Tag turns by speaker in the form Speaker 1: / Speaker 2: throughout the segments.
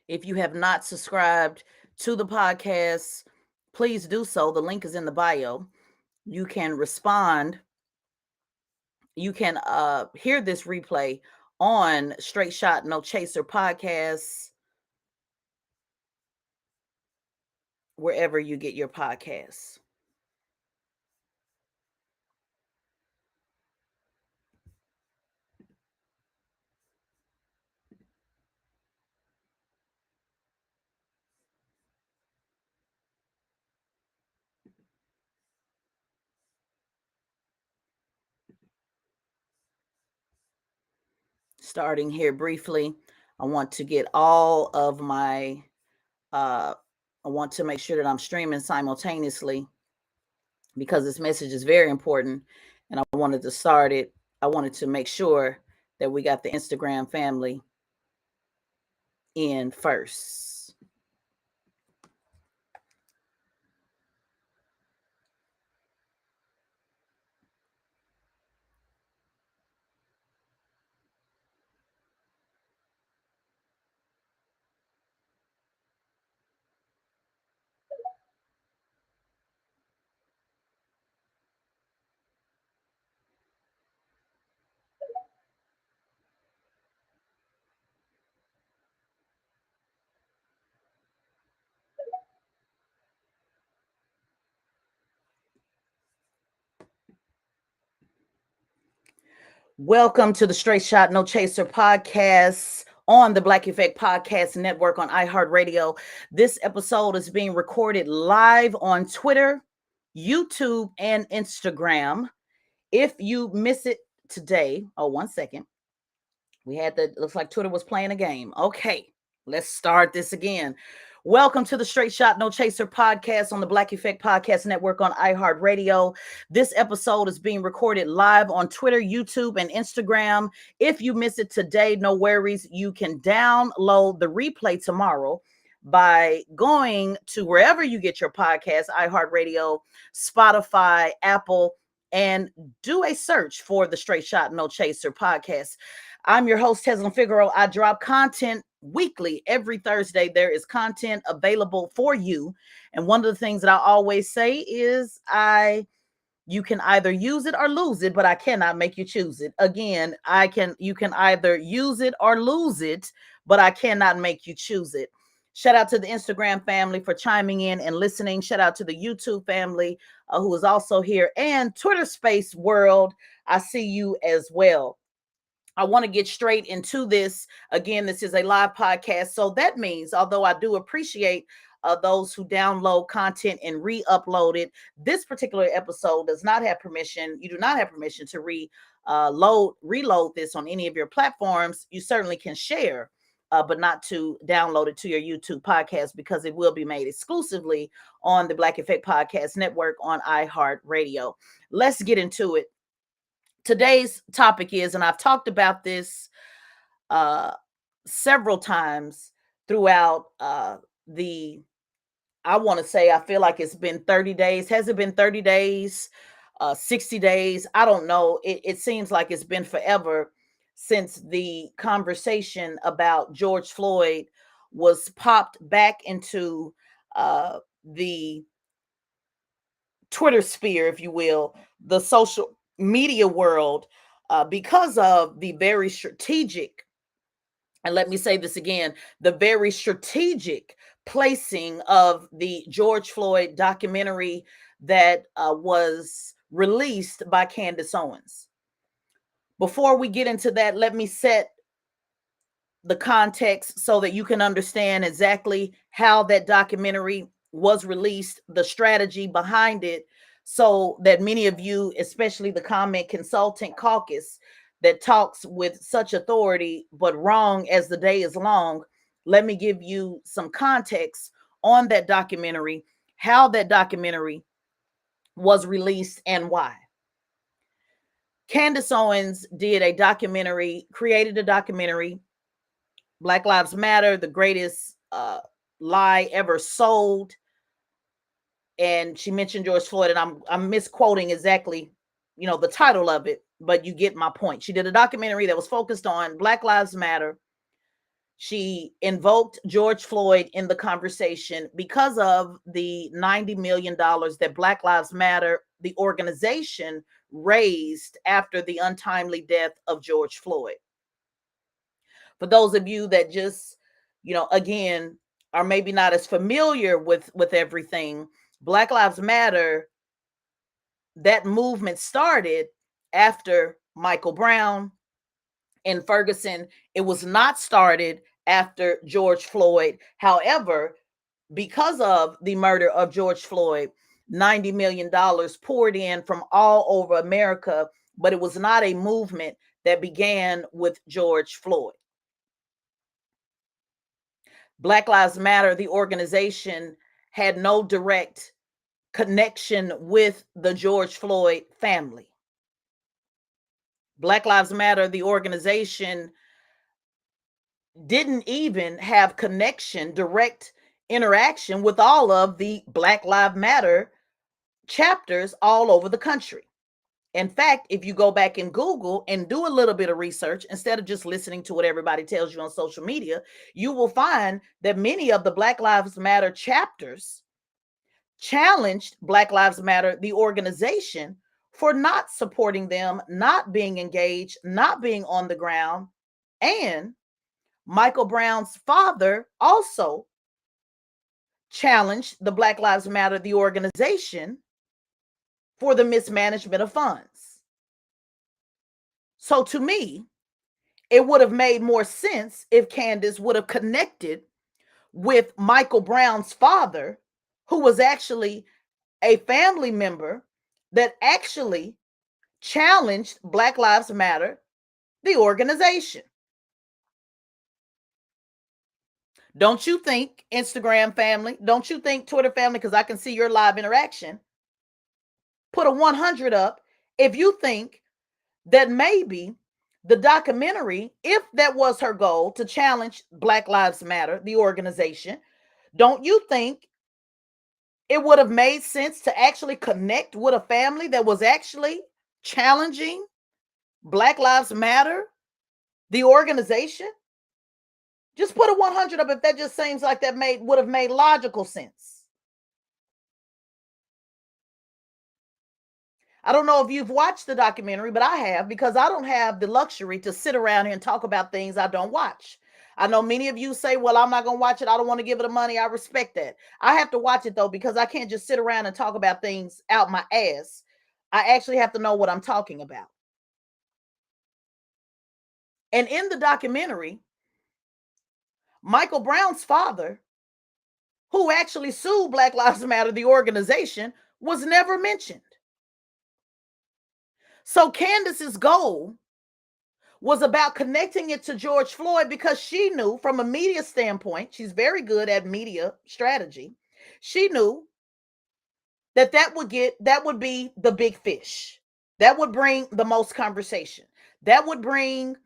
Speaker 1: If you have not subscribed to the podcast, please do so. The link is in the bio. You can respond. You can hear this replay on Straight Shot No Chaser podcast, wherever you get your podcasts. Starting here briefly, I want to get all of my, I want to make sure that I'm streaming simultaneously because this message is very important. And I wanted to start it. I wanted to make sure that we got the Instagram family in first. Welcome to the Straight Shot No Chaser podcast on the Black Effect Podcast Network on iHeartRadio. This episode is being recorded live on Twitter, YouTube, and Instagram. If you miss it today, oh, 1 second. We had the, looks like Twitter was playing a game. Okay, let's start this again. Welcome to the Straight Shot No Chaser podcast on the Black Effect Podcast Network on iHeartRadio. This episode is being recorded live on Twitter, YouTube, and Instagram. If you miss it today, no worries. You can download the replay tomorrow by going to wherever you get your podcast, iHeartRadio, Spotify, Apple, and do a search for the Straight Shot No Chaser podcast. I'm your host, Tezlyn Figaro. I drop content weekly. Every Thursday, there is content available for you. And one of the things that I always say is you can either use it or lose it, but I cannot make you choose it. Again, you can either use it or lose it, but I cannot make you choose it. Shout out to the Instagram family for chiming in and listening. Shout out to the YouTube family who is also here, and Twitter Space World. I see you as well. I want to get straight into this. Again, this is a live podcast. So that means, although I do appreciate those who download content and re-upload it, this particular episode does not have permission. You do not have permission to reload this on any of your platforms. You certainly can share, but not to download it to your YouTube podcast, because it will be made exclusively on the Black Effect Podcast Network on iHeartRadio. Let's get into it. Today's topic is, and I've talked about this several times throughout I want to say, I feel like it's been 30 days. Has it been 30 days? 60 days? I don't know. It seems like it's been forever since the conversation about George Floyd was popped back into the Twitter sphere, if you will, the social media world, because of the very strategic, and let me say this again, the very strategic placing of the George Floyd documentary that was released by Candace Owens. Before we get into that, let me set the context so that you can understand exactly how that documentary was released, the strategy behind it, so that many of you, especially the comment consultant caucus that talks with such authority but wrong as the day is long, let me give you some context on that documentary, how that documentary was released, and why. Candace Owens did a documentary, created a documentary, Black Lives Matter, the greatest lie ever sold. And she mentioned George Floyd, and I'm misquoting exactly, the title of it, but you get my point. She did a documentary that was focused on Black Lives Matter. She invoked George Floyd in the conversation because of the $90 million that Black Lives Matter, the organization, raised after the untimely death of George Floyd. For those of you that just, again, are maybe not as familiar with everything, Black Lives Matter, that movement started after Michael Brown in Ferguson. It was not started after George Floyd. However, because of the murder of George Floyd, $90 million poured in from all over America, but it was not a movement that began with George Floyd. Black Lives Matter, the organization, had no direct connection with the George Floyd family. Black Lives Matter, the organization, didn't even have connection, direct interaction with all of the Black Lives Matter chapters all over the country. In fact, if you go back and Google and do a little bit of research, instead of just listening to what everybody tells you on social media, you will find that many of the Black Lives Matter chapters challenged Black Lives Matter, the organization, for not supporting them, not being engaged, not being on the ground. And Michael Brown's father also challenged the Black Lives Matter, the organization, for the mismanagement of funds. So to me, it would have made more sense if Candace would have connected with Michael Brown's father, who was actually a family member that actually challenged Black Lives Matter, the organization. Don't you think, Instagram family, don't you think, Twitter family, because I can see your live interaction, put a 100 up if you think that maybe the documentary, if that was her goal, to challenge Black Lives Matter, the organization, don't you think it would have made sense to actually connect with a family that was actually challenging Black Lives Matter, the organization? Just put a 100 up if that just seems like that would have made logical sense. I don't know if you've watched the documentary, but I have, because I don't have the luxury to sit around here and talk about things I don't watch. I know many of you say, well, I'm not going to watch it. I don't want to give it the money. I respect that. I have to watch it, though, because I can't just sit around and talk about things out my ass. I actually have to know what I'm talking about. And in the documentary, Michael Brown's father, who actually sued Black Lives Matter, the organization, was never mentioned. So Candace's goal was about connecting it to George Floyd because she knew, from a media standpoint, she's very good at media strategy. She knew that would be the big fish. That would bring the most conversation. That would bring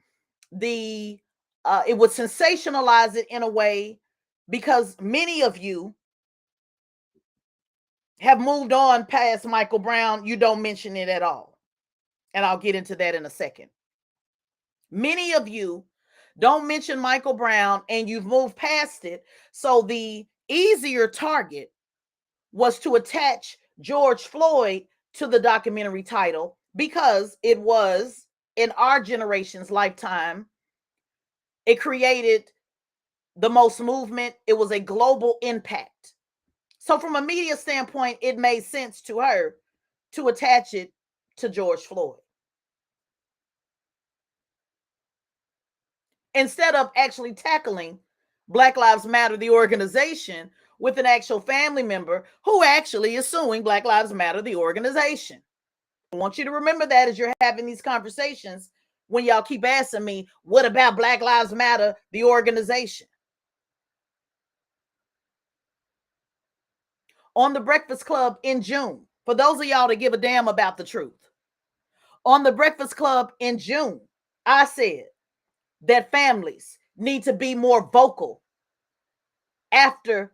Speaker 1: it would sensationalize it in a way, because many of you have moved on past Michael Brown. You don't mention it at all. And I'll get into that in a second. Many of you don't mention Michael Brown and you've moved past it. So the easier target was to attach George Floyd to the documentary title, because it was, in our generation's lifetime, it created the most movement. It was a global impact. So from a media standpoint, it made sense to her to attach it to George Floyd, instead of actually tackling Black Lives Matter, the organization, with an actual family member who actually is suing Black Lives Matter, the organization. I want you to remember that as you're having these conversations, when y'all keep asking me, what about Black Lives Matter, the organization? On the Breakfast Club in June, for those of y'all that give a damn about the truth, on the Breakfast Club in June, I said that families need to be more vocal after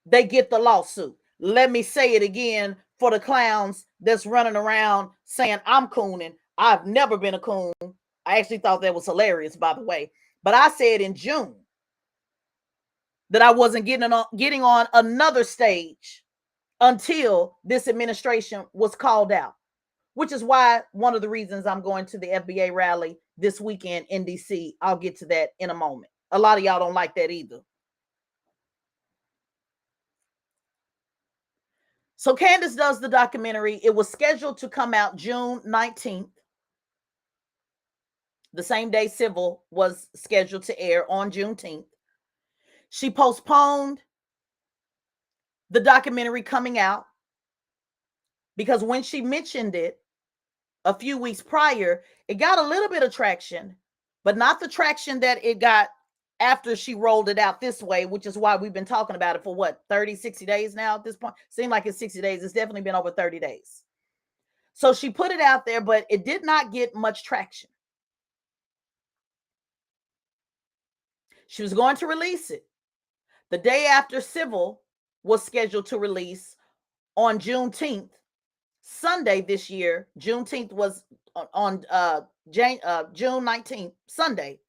Speaker 1: they get the lawsuit. Let me say it again for the clowns that's running around saying I'm cooning. I've never been a coon. I actually thought that was hilarious, by the way. But I said in June that I wasn't getting on another stage until this administration was called out, which is why one of the reasons I'm going to the FBA rally this weekend in DC. I'll get to that in a moment. A lot of y'all don't like that either. So Candace does the documentary. It was scheduled to come out June 19th, the same day Civil was scheduled to air on Juneteenth. She postponed the documentary coming out because when she mentioned it a few weeks prior, it got a little bit of traction, but not the traction that it got after she rolled it out this way, which is why we've been talking about it for what, 30, 60 days now at this point? Seemed like it's 60 days. It's definitely been over 30 days. So she put it out there, but it did not get much traction. She was going to release it the day after Civil was scheduled to release on Juneteenth. Sunday this year, Juneteenth was on June 19th, Sunday.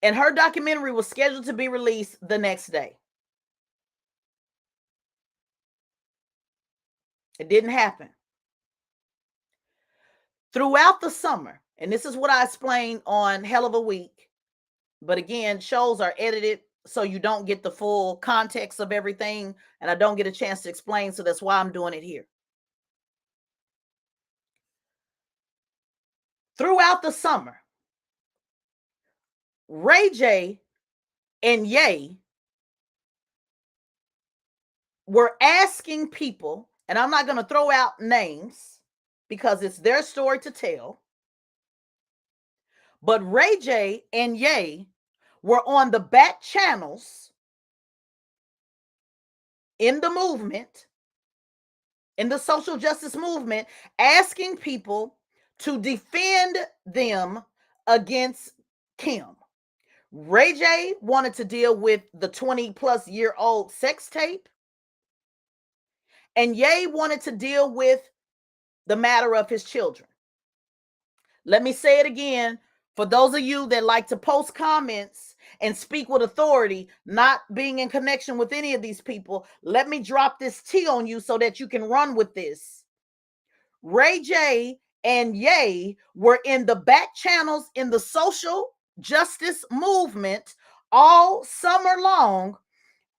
Speaker 1: And her documentary was scheduled to be released the next day. It didn't happen. Throughout the summer, and this is what I explained on Hell of a Week, but again, shows are edited so you don't get the full context of everything, and I don't get a chance to explain, so that's why I'm doing it here. Throughout the summer, Ray J and Ye were asking people, and I'm not going to throw out names because it's their story to tell, but Ray J and Ye were on the back channels in the movement, in the social justice movement, asking people to defend them against Kim. Ray J wanted to deal with the 20-plus-year-old sex tape, and Ye wanted to deal with the matter of his children. Let me say it again for those of you that like to post comments and speak with authority, not being in connection with any of these people. Let me drop this T on you so that you can run with this. Ray J and Ye were in the back channels in the social justice movement all summer long,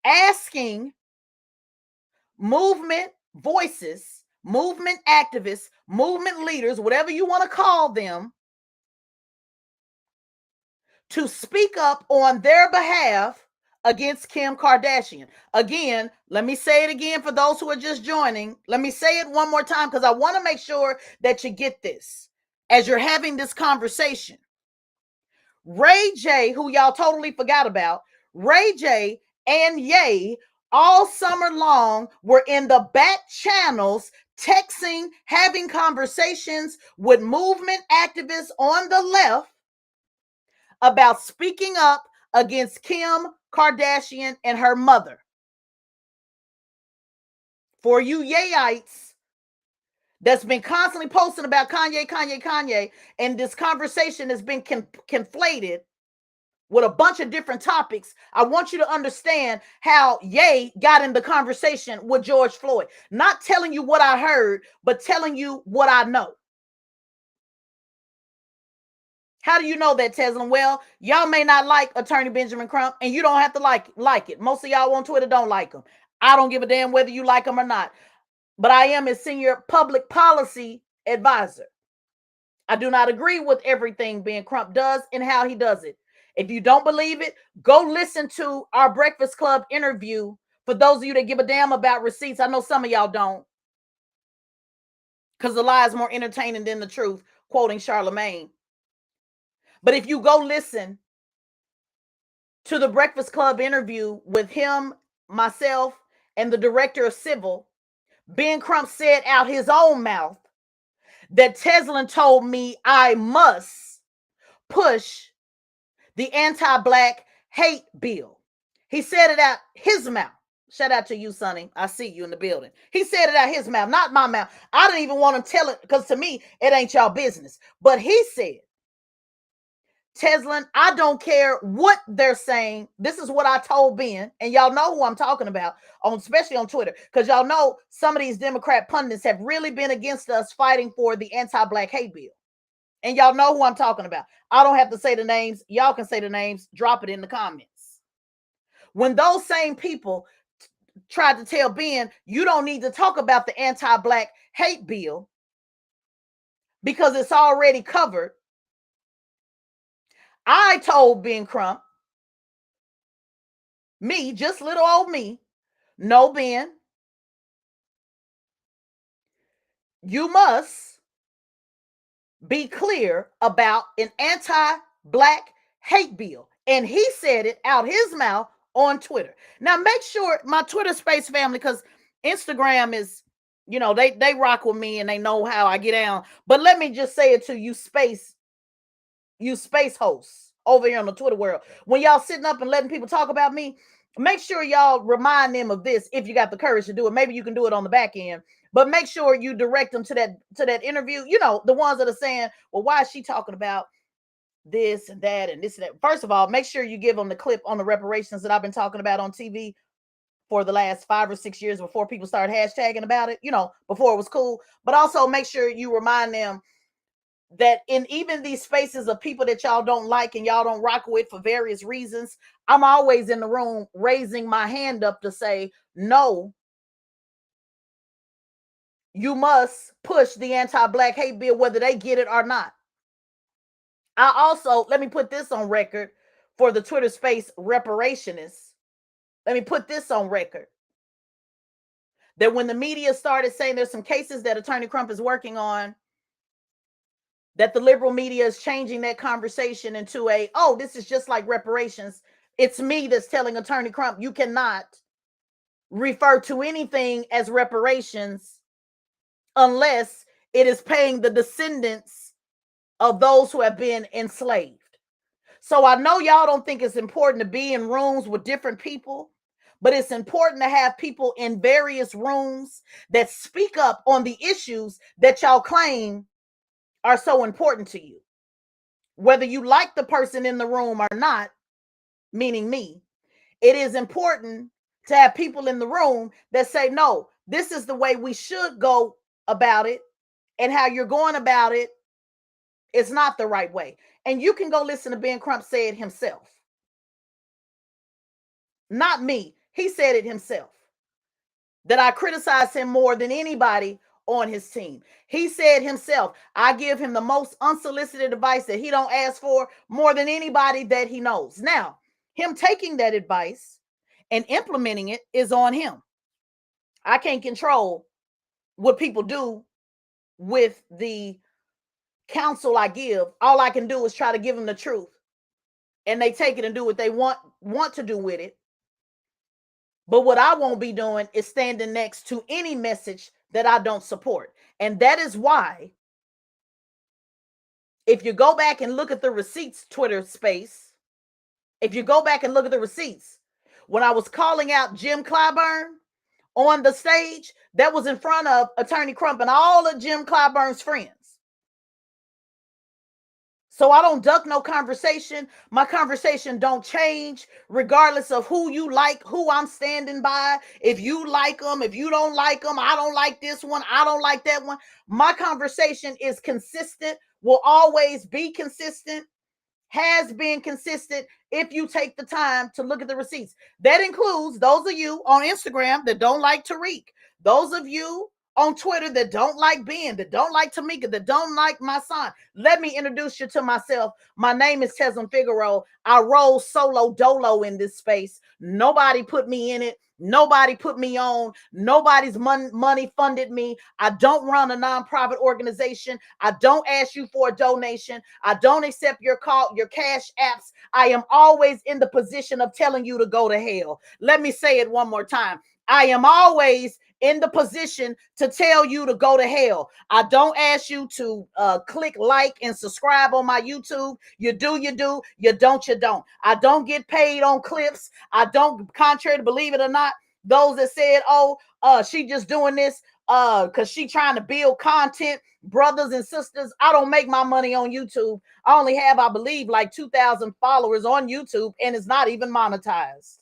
Speaker 1: asking movement voices, movement activists, movement leaders, whatever you want to call them, to speak up on their behalf against Kim Kardashian. Again, let me say it again for those who are just joining. Let me say it one more time because I want to make sure that you get this as you're having this conversation. Ray J, who y'all totally forgot about, Ray J and Ye all summer long were in the back channels texting, having conversations with movement activists on the left about speaking up against Kim Kardashian and her mother. For you Yeyites that's been constantly posting about Kanye, and this conversation has been conflated with a bunch of different topics, I want you to understand how Ye got in the conversation with George Floyd. Not telling you what I heard, but telling you what I know. How do you know that, Tezlyn? Well, y'all may not like Attorney Benjamin Crump, and you don't have to like it. Most of y'all on Twitter don't like him. I don't give a damn whether you like him or not. But I am his senior public policy advisor. I do not agree with everything Ben Crump does and how he does it. If you don't believe it, go listen to our Breakfast Club interview. For those of you that give a damn about receipts, I know some of y'all don't, because the lie is more entertaining than the truth, quoting Charlemagne. But if you go listen to the Breakfast Club interview with him, myself, and the director of civil, Ben Crump said out his own mouth that Tezlyn told me I must push the anti-black hate bill. He said it out his mouth. Shout out to you, Sonny. I see you in the building. He said it out his mouth, not my mouth. I didn't even want to tell it because to me, it ain't y'all business. But he said Tezlyn, I don't care what they're saying. This is what I told Ben, and y'all know who I'm talking about, especially on Twitter, because y'all know some of these Democrat pundits have really been against us fighting for the anti-black hate bill. And y'all know who I'm talking about. I don't have to say the names. Y'all can say the names. Drop it in the comments. When those same people tried to tell Ben, you don't need to talk about the anti-black hate bill because it's already covered, I told Ben Crump, me, just little old me, no, Ben, you must be clear about an anti-black hate bill. And he said it out his mouth on Twitter. Now, make sure my Twitter space family, because Instagram is, they rock with me and they know how I get down. But let me just say it to you space hosts over here on the Twitter world. When y'all sitting up and letting people talk about me, make sure y'all remind them of this if you got the courage to do it. Maybe you can do it on the back end, but make sure you direct them to that interview. The ones that are saying, well, why is she talking about this and that and this and that? First of all, make sure you give them the clip on the reparations that I've been talking about on TV for the last 5 or 6 years before people started hashtagging about it, before it was cool. But also make sure you remind them that in even these spaces of people that y'all don't like and y'all don't rock with for various reasons, I'm always in the room raising my hand up to say, no, you must push the anti-black hate bill, whether they get it or not. I also, let me put this on record for the Twitter space reparationists. Let me put this on record. That when the media started saying there's some cases that Attorney Crump is working on, that the liberal media is changing that conversation into this is just like reparations. It's me that's telling Attorney Crump, you cannot refer to anything as reparations unless it is paying the descendants of those who have been enslaved. So I know y'all don't think it's important to be in rooms with different people, but it's important to have people in various rooms that speak up on the issues that y'all claim are so important to you. Whether you like the person in the room or not, meaning me, it is important to have people in the room that say, no, this is the way we should go about it, and how you're going about it is not the right way. And you can go listen to Ben Crump say it himself. Not me. He said it himself. That I criticize him more than anybody on his team. He said himself, I give him the most unsolicited advice that he don't ask for more than anybody that he knows. Now, him taking that advice and implementing it is on him. I can't control what people do with the counsel I give. All I can do is try to give them the truth, and they take it and do what they want to do with it. But what I won't be doing is standing next to any message that I don't support. And that is why, if you go back and look at the receipts, Twitter space, if you go back and look at the receipts, when I was calling out Jim Clyburn on the stage, that was in front of Attorney Crump and all of Jim Clyburn's friends. So I don't duck no conversation. My conversation don't change regardless of who you like, who I'm standing by. If you like them, if you don't like them, I don't like this one, I don't like that one. My conversation is consistent, will always be consistent, has been consistent if you take the time to look at the receipts. That includes those of you on Instagram that don't like Tariq, those of you on Twitter that don't like Ben, that don't like Tamika, that don't like my son. Let me introduce you to myself. My name is Tezlyn Figaro. I roll solo dolo in this space. Nobody put me in it. Nobody put me on. Nobody's money funded me. I don't run a nonprofit organization. I don't ask you for a donation. I don't accept your cash apps. I am always in the position of telling you to go to hell. Let me say it one more time. I am always in the position to tell you to go to hell. I don't ask you to click like and subscribe on my YouTube. You do, you do. You don't, you don't. I don't get paid on clips. I don't, contrary to believe it or not, those that said, she just doing this because she trying to build content. Brothers and sisters, I don't make my money on YouTube. I only have, I believe, like 2,000 followers on YouTube, and it's not even monetized.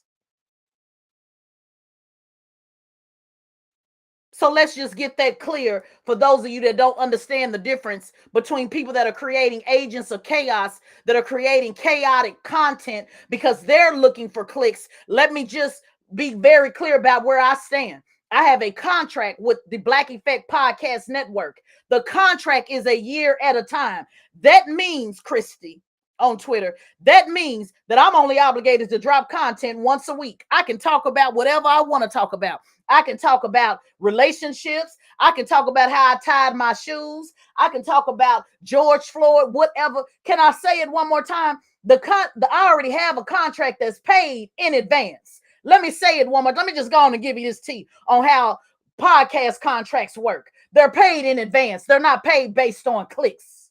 Speaker 1: So let's just get that clear for those of you that don't understand the difference between people that are creating agents of chaos, that are creating chaotic content because they're looking for clicks. Let me just be very clear about where I stand. I have a contract with the Black Effect Podcast Network. The contract is a year at a time. That means, Christy, on Twitter, that means that I'm only obligated to drop content once a week. I can talk about whatever I want to talk about. I can talk about relationships. I can talk about how I tied my shoes. I can talk about George Floyd, whatever. Can I say it one more time? I already have a contract that's paid in advance. Let me say it one more. Let me just go on and give you this tea on how podcast contracts work. They're paid in advance. They're not paid based on clicks.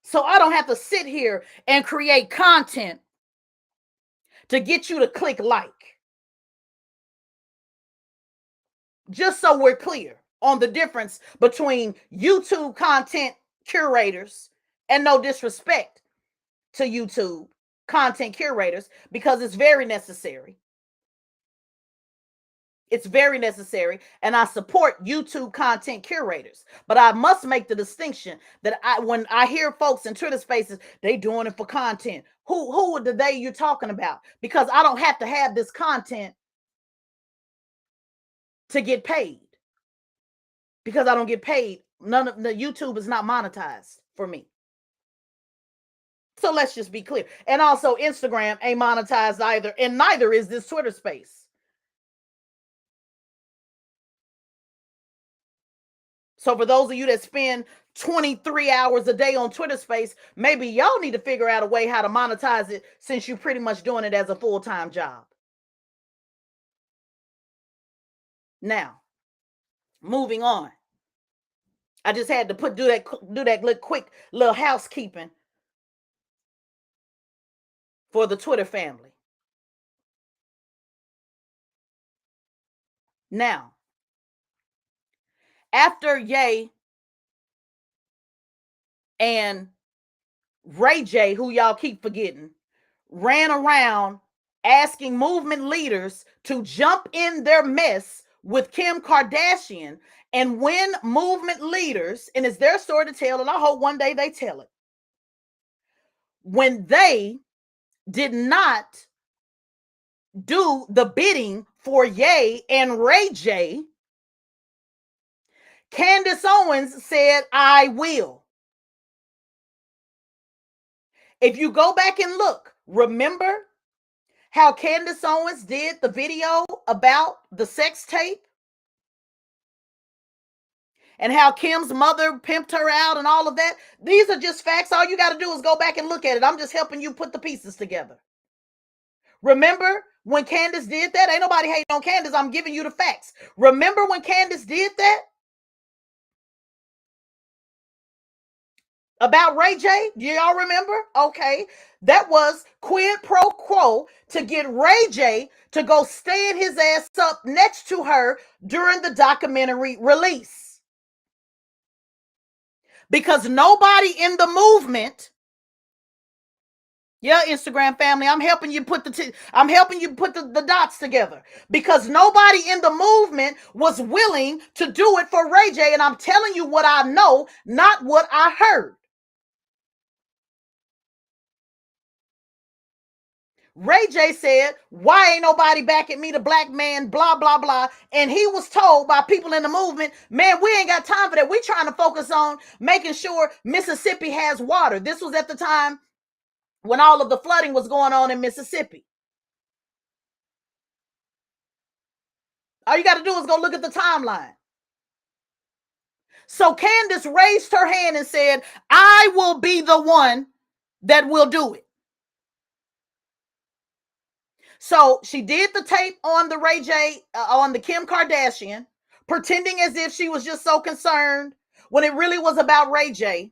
Speaker 1: So I don't have to sit here and create content to get you to click like. Just so we're clear on the difference between YouTube content curators, and no disrespect to YouTube content curators, because it's very necessary. It's very necessary, and I support YouTube content curators. But I must make the distinction that when I hear folks in Twitter spaces, they doing it for content. Who are the they you're talking about? Because I don't have to have this content to get paid. Because I don't get paid. None of the YouTube is not monetized for me. So let's just be clear. And also Instagram ain't monetized either, and neither is this Twitter space. So for those of you that spend 23 hours a day on Twitter space, maybe y'all need to figure out a way how to monetize it, since you're pretty much doing it as a full-time job. Now, moving on. I just had to do that little quick little housekeeping for the Twitter family. Now, after Ye and Ray J, who y'all keep forgetting, ran around asking movement leaders to jump in their mess with Kim Kardashian, and when movement leaders, and it's their story to tell, and I hope one day they tell it, when they did not do the bidding for Ye and Ray J, Candace Owens said, I will. If you go back and look, remember how Candace Owens did the video about the sex tape? And how Kim's mother pimped her out and all of that? These are just facts. All you got to do is go back and look at it. I'm just helping you put the pieces together. Remember when Candace did that? Ain't nobody hating on Candace. I'm giving you the facts. Remember when Candace did that? About Ray J? Do y'all remember? Okay. That was quid pro quo to get Ray J to go stand his ass up next to her during the documentary release. Because nobody in the movement, yeah, Instagram family, I'm helping you put the dots together, because nobody in the movement was willing to do it for Ray J. And I'm telling you what I know, not what I heard. Ray J said, why ain't nobody backing me, the black man, blah, blah, blah. And he was told by people in the movement, man, we ain't got time for that. We trying to focus on making sure Mississippi has water. This was at the time when all of the flooding was going on in Mississippi. All you got to do is go look at the timeline. So Candace raised her hand and said, I will be the one that will do it. So she did the tape on the Ray J, on the Kim Kardashian, pretending as if she was just so concerned when it really was about Ray J.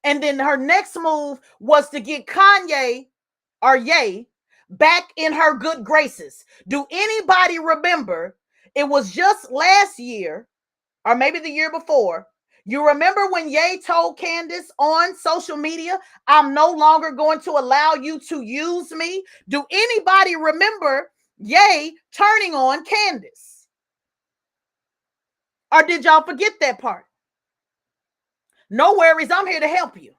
Speaker 1: And then her next move was to get Kanye or Ye back in her good graces. Do anybody remember? It was just last year, or maybe the year before. You remember when Ye told Candace on social media, I'm no longer going to allow you to use me? Do anybody remember Ye turning on Candace? Or did y'all forget that part? No worries, I'm here to help you.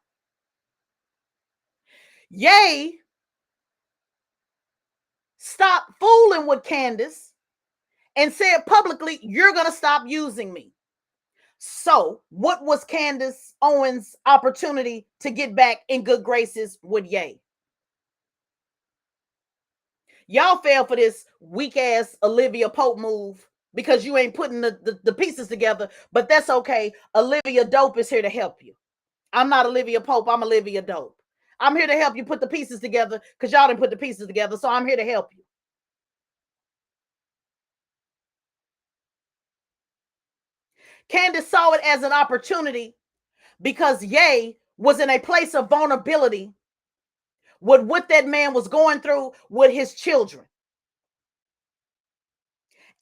Speaker 1: Ye stopped fooling with Candace and said publicly, you're going to stop using me. So, what was Candace Owens' opportunity to get back in good graces with Ye? Y'all fell for this weak ass Olivia Pope move because you ain't putting the pieces together, but that's okay. Olivia Dope is here to help you. I'm not Olivia Pope, I'm Olivia Dope. I'm here to help you put the pieces together because y'all didn't put the pieces together, so I'm here to help you. Candace saw it as an opportunity because Ye was in a place of vulnerability with what that man was going through with his children.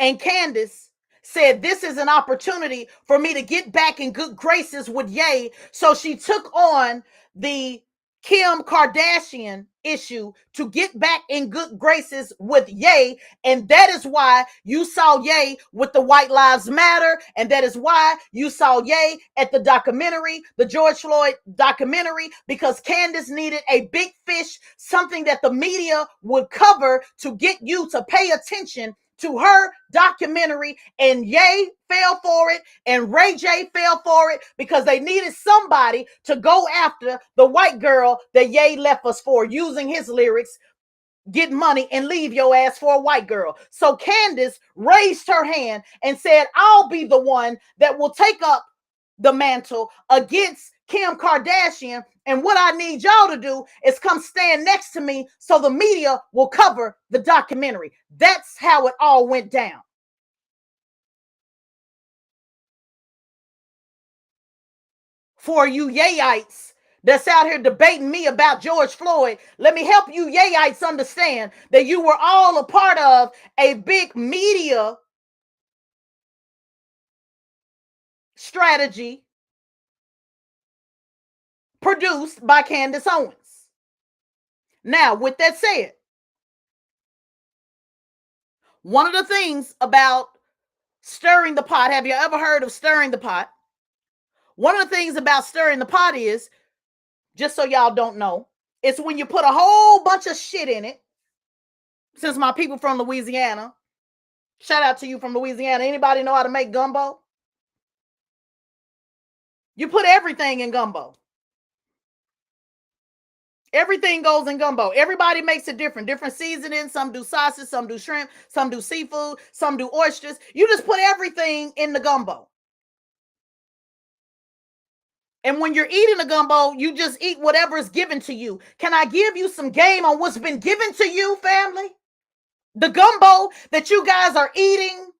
Speaker 1: And Candace said, this is an opportunity for me to get back in good graces with Ye. So she took on the Kim Kardashian issue to get back in good graces with Ye. And that is why you saw Ye with the White Lives Matter. And that is why you saw Ye at the documentary, the George Floyd documentary, because Candace needed a big fish, something that the media would cover to get you to pay attention to her documentary, and Ye fell for it, and Ray J fell for it because they needed somebody to go after the white girl that Ye left us for, using his lyrics, get money and leave your ass for a white girl. So Candace raised her hand and said, I'll be the one that will take up the mantle against Kim Kardashian. And what I need y'all to do is come stand next to me so the media will cover the documentary. That's how it all went down. For you Yeyites that's out here debating me about George Floyd, let me help you Yeyites understand that you were all a part of a big media strategy produced by Candace Owens. Now, with that said, one of the things about stirring the pot, have you ever heard of stirring the pot? One of the things about stirring the pot is, just so y'all don't know, it's when you put a whole bunch of shit in it. Since my people from Louisiana, shout out to you from Louisiana. Anybody know how to make gumbo? You put everything in gumbo. Everything goes in gumbo. Everybody makes it different. Different seasonings. Some do sausage, some do shrimp, some do seafood, some do oysters. You just put everything in the gumbo. And when you're eating a gumbo, you just eat whatever is given to you. Can I give you some game on what's been given to you, family? The gumbo that you guys are eating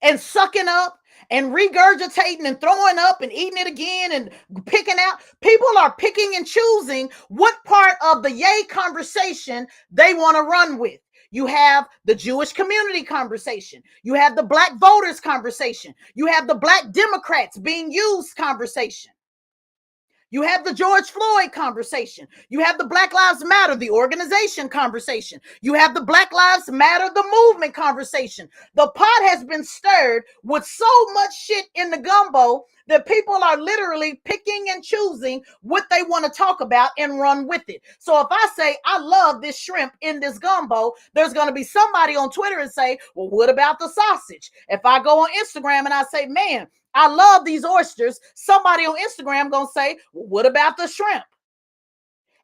Speaker 1: and sucking up and regurgitating and throwing up and eating it again and picking out. People are picking and choosing what part of the Ye conversation they want to run with. You have the Jewish community conversation. You have the black voters conversation. You have the black Democrats being used conversation. You have the George Floyd conversation. You have the Black Lives Matter, the organization conversation. You have the Black Lives Matter, the movement conversation. The pot has been stirred with so much shit in the gumbo that people are literally picking and choosing what they want to talk about and run with it. So if I say, I love this shrimp in this gumbo, there's going to be somebody on Twitter and say, well, what about the sausage? If I go on Instagram and I say, man, I love these oysters, somebody on Instagram gonna say, well, what about the shrimp?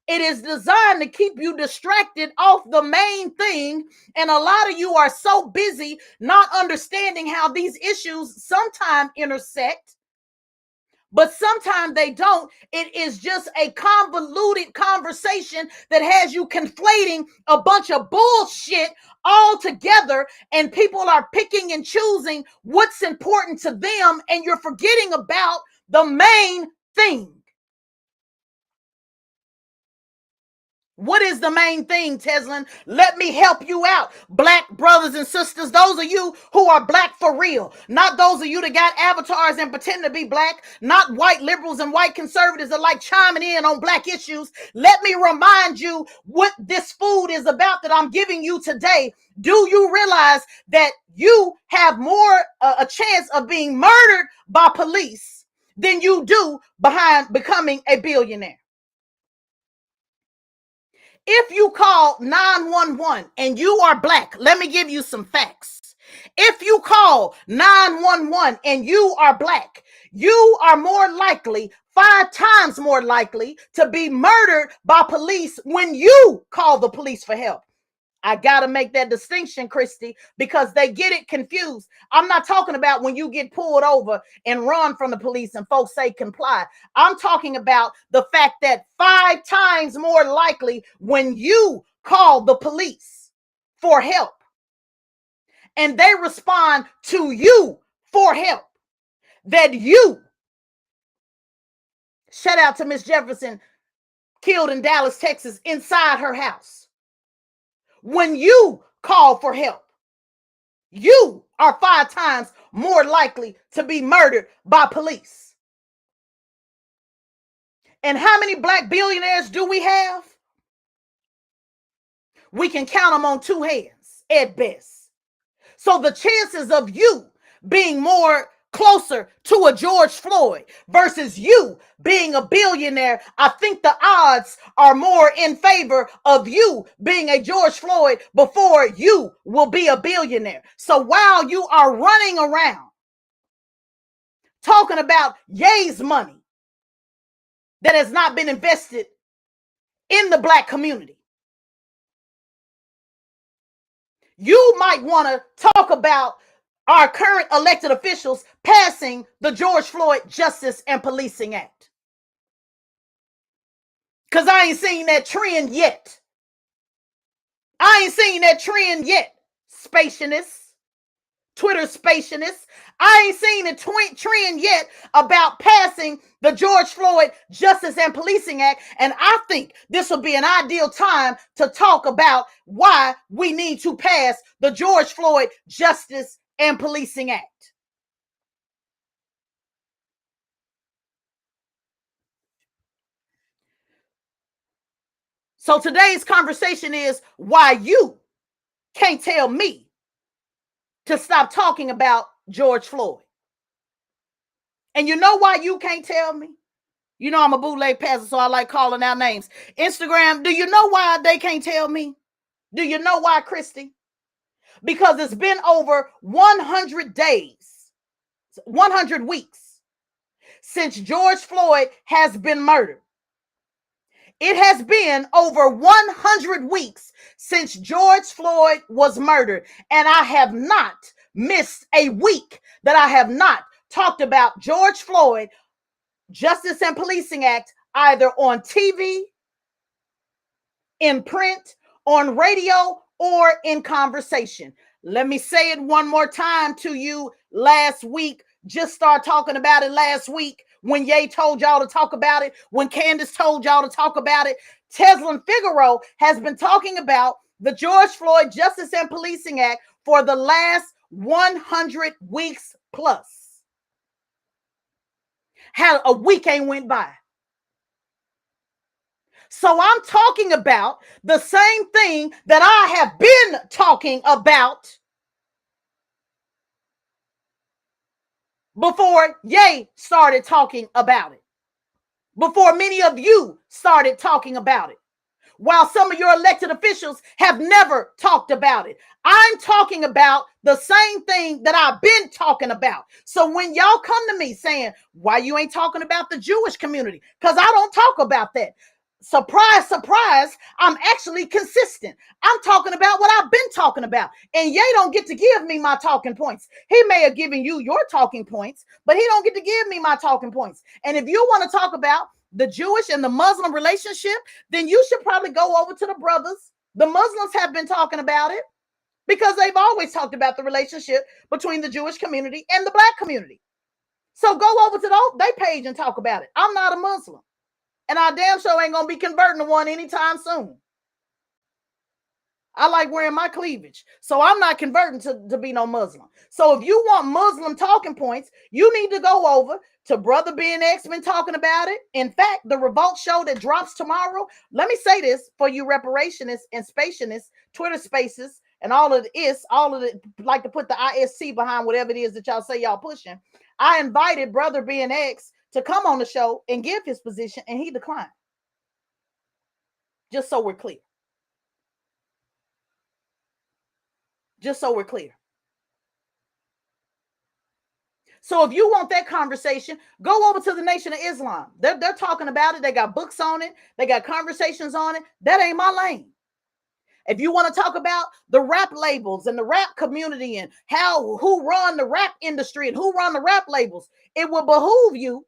Speaker 1: It is designed to keep you distracted off the main thing. And a lot of you are so busy not understanding how these issues sometimes intersect, but sometimes they don't. It is just a convoluted conversation that has you conflating a bunch of bullshit all together, and people are picking and choosing what's important to them, and you're forgetting about the main thing. What is the main thing, Tezlyn? Let me help you out. Black brothers and sisters, those of you who are black for real, not those of you that got avatars and pretend to be black, not white liberals and white conservatives that like chiming in on black issues. Let me remind you what this food is about that I'm giving you today. Do you realize that you have more a chance of being murdered by police than you do behind becoming a billionaire? If you call 911 and you are black, let me give you some facts. If you call 911 and you are black, you are more likely, 5 times more likely, to be murdered by police when you call the police for help. I got to make that distinction, Christy, because they get it confused. I'm not talking about when you get pulled over and run from the police and folks say comply. I'm talking about the fact that 5 times more likely when you call the police for help and they respond to you for help, that you, shout out to Miss Jefferson, killed in Dallas, Texas, inside her house. When you call for help, you are 5 times more likely to be murdered by police. And how many black billionaires do we have? We can count them on 2 hands at best. So the chances of you being more closer to a George Floyd versus you being a billionaire, I think the odds are more in favor of you being a George Floyd before you will be a billionaire. So while you are running around talking about Ye's money that has not been invested in the black community, you might want to talk about our current elected officials passing the George Floyd Justice and Policing Act. Because I ain't seen that trend yet. I ain't seen that trend yet, Spacious, Twitter Spacious. I ain't seen a trend yet about passing the George Floyd Justice and Policing Act. And I think this will be an ideal time to talk about why we need to pass the George Floyd Justice and Policing Act. So today's conversation is why you can't tell me to stop talking about George Floyd. And you know why you can't tell me? You know I'm a bootleg pastor, so I like calling out names. Instagram, do you know why they can't tell me? Do you know why, Christy? Because it's been over 100 days, 100 weeks since George Floyd has been murdered. It has been over 100 weeks since George Floyd was murdered, and I have not missed a week that I have not talked about George Floyd Justice and Policing Act either on TV, in print, on radio, or in conversation. Let me say it one more time to you. Last week, just start talking about it last week when Ye told y'all to talk about it, when Candace told y'all to talk about it. Tezlyn Figaro has been talking about the George Floyd Justice and Policing Act for the last 100 weeks plus. How a week ain't went by. So I'm talking about the same thing that I have been talking about before Ye started talking about it, before many of you started talking about it, while some of your elected officials have never talked about it. I'm talking about the same thing that I've been talking about. So when y'all come to me saying, why you ain't talking about the Jewish community? Because I don't talk about that. Surprise, surprise, I'm actually consistent. I'm talking about what I've been talking about. And Ye don't get to give me my talking points. He may have given you your talking points, but he don't get to give me my talking points. And if you want to talk about the Jewish and the Muslim relationship, then you should probably go over to the brothers. The Muslims have been talking about it because they've always talked about the relationship between the Jewish community and the black community. So go over to their page and talk about it. I'm not a Muslim. And I damn sure ain't going to be converting to one anytime soon. I like wearing my cleavage. So I'm not converting to be no Muslim. So if you want Muslim talking points, you need to go over to Brother Ben X been talking about it. In fact, the Revolt show that drops tomorrow, let me say this for you reparationists and spationists, Twitter spaces, and all of the like to put the ISC behind whatever it is that y'all say y'all pushing. I invited Brother Ben X to come on the show and give his position, and he declined. Just so we're clear. Just so we're clear. So if you want that conversation, go over to the Nation of Islam. They're talking about it. They got books on it. They got conversations on it. That ain't my lane. If you want to talk about the rap labels and the rap community and who run the rap industry and who run the rap labels, it will behoove you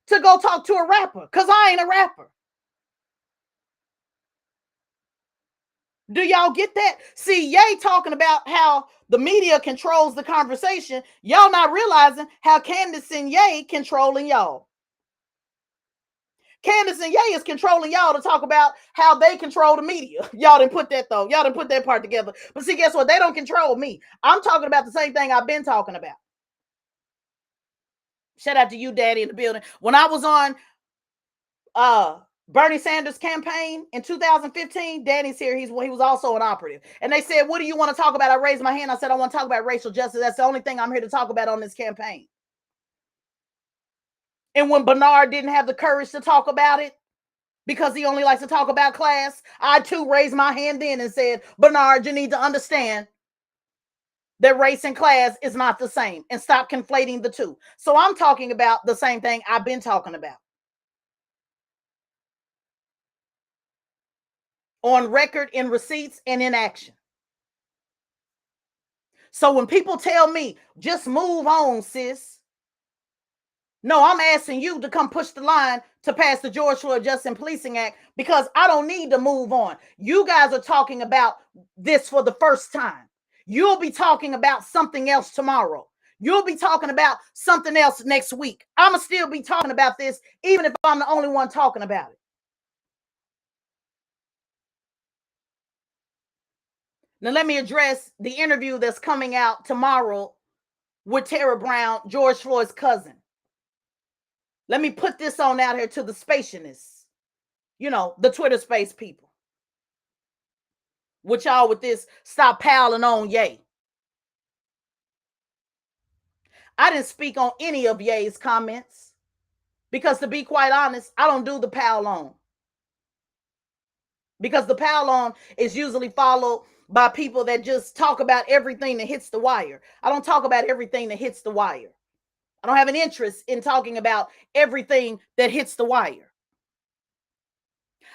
Speaker 1: to go talk to a rapper, because I ain't a rapper. Do y'all get that? See, Ye talking about how the media controls the conversation. Y'all not realizing how Candace and Ye controlling y'all. Candace and Ye is controlling y'all to talk about how they control the media. Y'all didn't put that though. Y'all didn't put that part together. But see, guess what? They don't control me. I'm talking about the same thing I've been talking about. Shout out to you, Daddy, in the building. When I was on Bernie Sanders' campaign in 2015, Danny's here. He was also an operative. And they said, what do you want to talk about? I raised my hand. I said, I want to talk about racial justice. That's the only thing I'm here to talk about on this campaign. And when Bernard didn't have the courage to talk about it, because he only likes to talk about class, I too raised my hand then and said, Bernard, you need to understand that race and class is not the same, and stop conflating the two. So I'm talking about the same thing I've been talking about. On record, in receipts, and in action. So when people tell me, just move on, sis. No, I'm asking you to come push the line to pass the George Floyd Justice and Policing Act, because I don't need to move on. You guys are talking about this for the first time. You'll be talking about something else tomorrow. You'll be talking about something else next week. I'm going to still be talking about this, even if I'm the only one talking about it. Now, let me address the interview that's coming out tomorrow with Tara Brown, George Floyd's cousin. Let me put this on out here to the spationists, the Twitter space people. With y'all with this, stop piling on Ye. I didn't speak on any of Ye's comments because, to be quite honest, I don't do the pile on. Because the pile on is usually followed by people that just talk about everything that hits the wire. I don't talk about everything that hits the wire. I don't have an interest in talking about everything that hits the wire.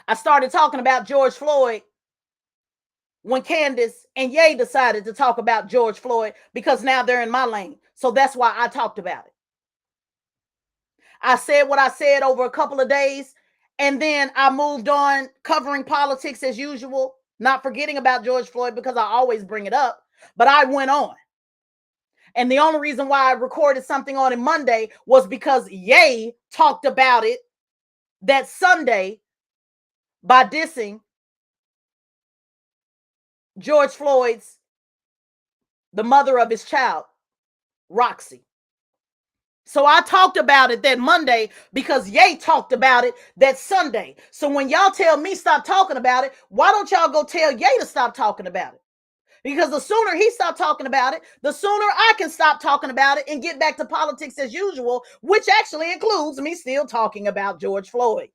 Speaker 1: I started talking about George Floyd when Candace and Ye decided to talk about George Floyd, because now they're in my lane. So that's why I talked about it. I said what I said over a couple of days, and then I moved on covering politics as usual, not forgetting about George Floyd because I always bring it up, but I went on. And the only reason why I recorded something on it Monday was because Ye talked about it that Sunday by dissing George Floyd's, the mother of his child, Roxy. So I talked about it that Monday because Ye talked about it that Sunday. So when y'all tell me stop talking about it, why don't y'all go tell Ye to stop talking about it? Because the sooner he stopped talking about it, the sooner I can stop talking about it and get back to politics as usual, which actually includes me still talking about George Floyd.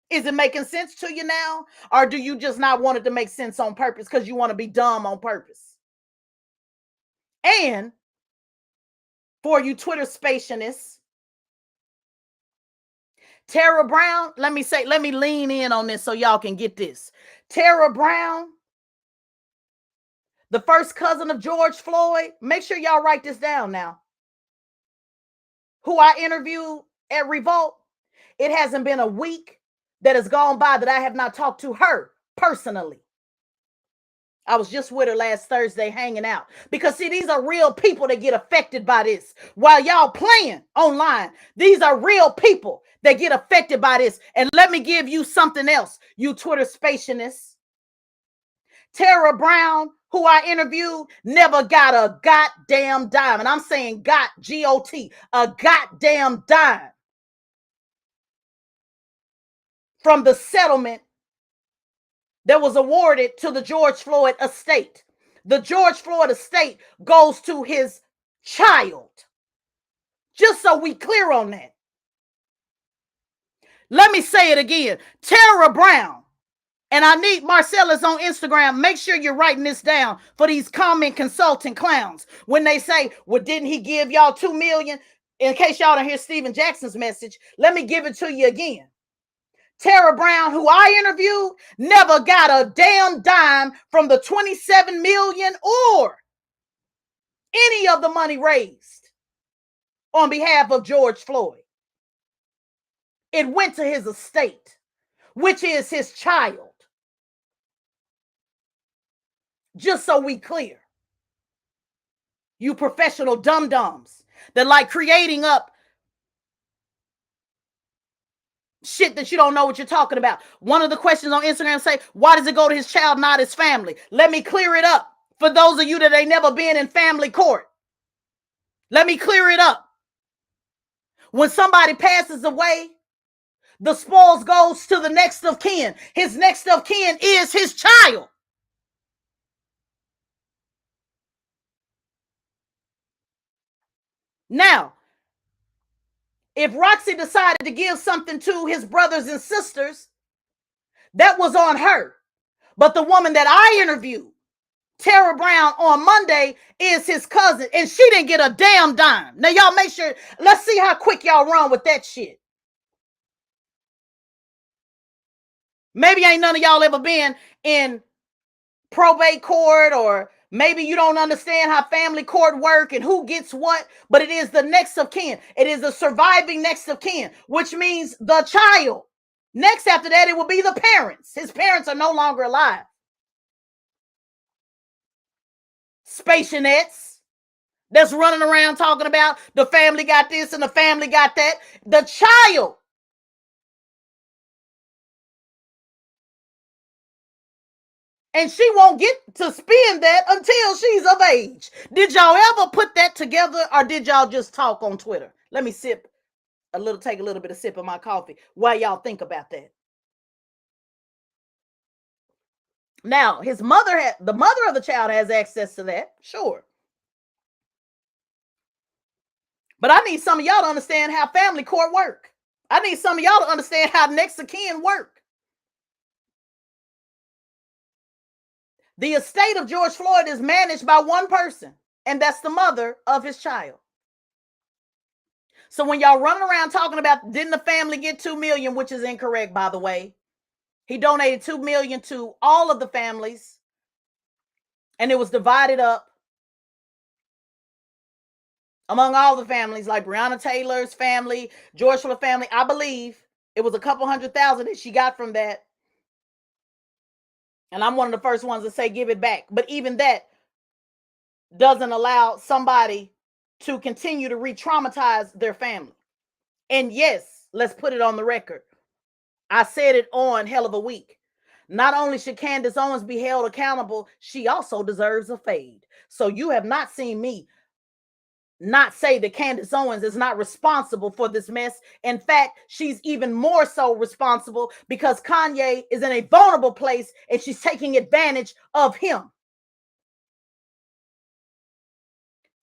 Speaker 1: Is it making sense to you now? Or do you just not want it to make sense on purpose because you want to be dumb on purpose? And for you Twitter spationists, Tara Brown, let me lean in on this so y'all can get this. Tara Brown, the first cousin of George Floyd, make sure y'all write this down now, who I interviewed at Revolt. It hasn't been a week that has gone by that I have not talked to her personally. I was just with her last Thursday hanging out. Because, see, these are real people that get affected by this. While y'all playing online, these are real people that get affected by this. And let me give you something else, you Twitter spationists. Tara Brown, who I interviewed, never got a goddamn dime. And I'm saying got, G-O-T, a goddamn dime from the settlement that was awarded to the George Floyd estate. The George Floyd estate goes to his child. Just so we clear on that. Let me say it again. Tara Brown, and I need Marcellus on Instagram. Make sure you're writing this down for these comment consulting clowns. When they say, well, didn't he give y'all $2 million? In case y'all don't hear Stephen Jackson's message, let me give it to you again. Tara Brown, who I interviewed, never got a damn dime from the $27 million or any of the money raised on behalf of George Floyd. It went to his estate, which is his child. Just so we clear. You professional dum-dums that like creating up shit that you don't know what you're talking about. One of the questions on Instagram say, why does it go to his child, not his family? Let me clear it up for those of you that ain't never been in family court. Let me clear it up. When somebody passes away, the spoils goes to the next of kin. His next of kin is his child. Now, if Roxy decided to give something to his brothers and sisters, that was on her. But the woman that I interviewed, Tara Brown, on Monday is his cousin, and she didn't get a damn dime. Now, y'all make sure, let's see how quick y'all run with that shit. Maybe ain't none of y'all ever been in probate court, or maybe you don't understand how family court work and who gets what, but it is the next of kin. It is the surviving next of kin, which means the child. Next after that, it will be the parents. His parents are no longer alive. Spationettes that's running around talking about the family got this and the family got that. The child. And she won't get to spend that until she's of age. Did y'all ever put that together, or did y'all just talk on Twitter? Let me take a little bit of sip of my coffee while y'all think about that. Now, the mother of the child has access to that, sure. But I need some of y'all to understand how family court work. I need some of y'all to understand how next of kin work. The estate of George Floyd is managed by one person, and that's the mother of his child. So when y'all running around talking about, didn't the family get $2 million, which is incorrect, by the way. He donated $2 million to all of the families, and it was divided up among all the families, like Breonna Taylor's family, George Floyd family. I believe it was a couple $100,000 that she got from that. And I'm one of the first ones to say give it back. But even that doesn't allow somebody to continue to re-traumatize their family. And yes, let's put it on the record. I said it on Hell of a Week. Not only should Candace Owens be held accountable, she also deserves a fade. So you have not seen me not say that Candace Owens is not responsible for this mess. In fact, she's even more so responsible because Kanye is in a vulnerable place and she's taking advantage of him.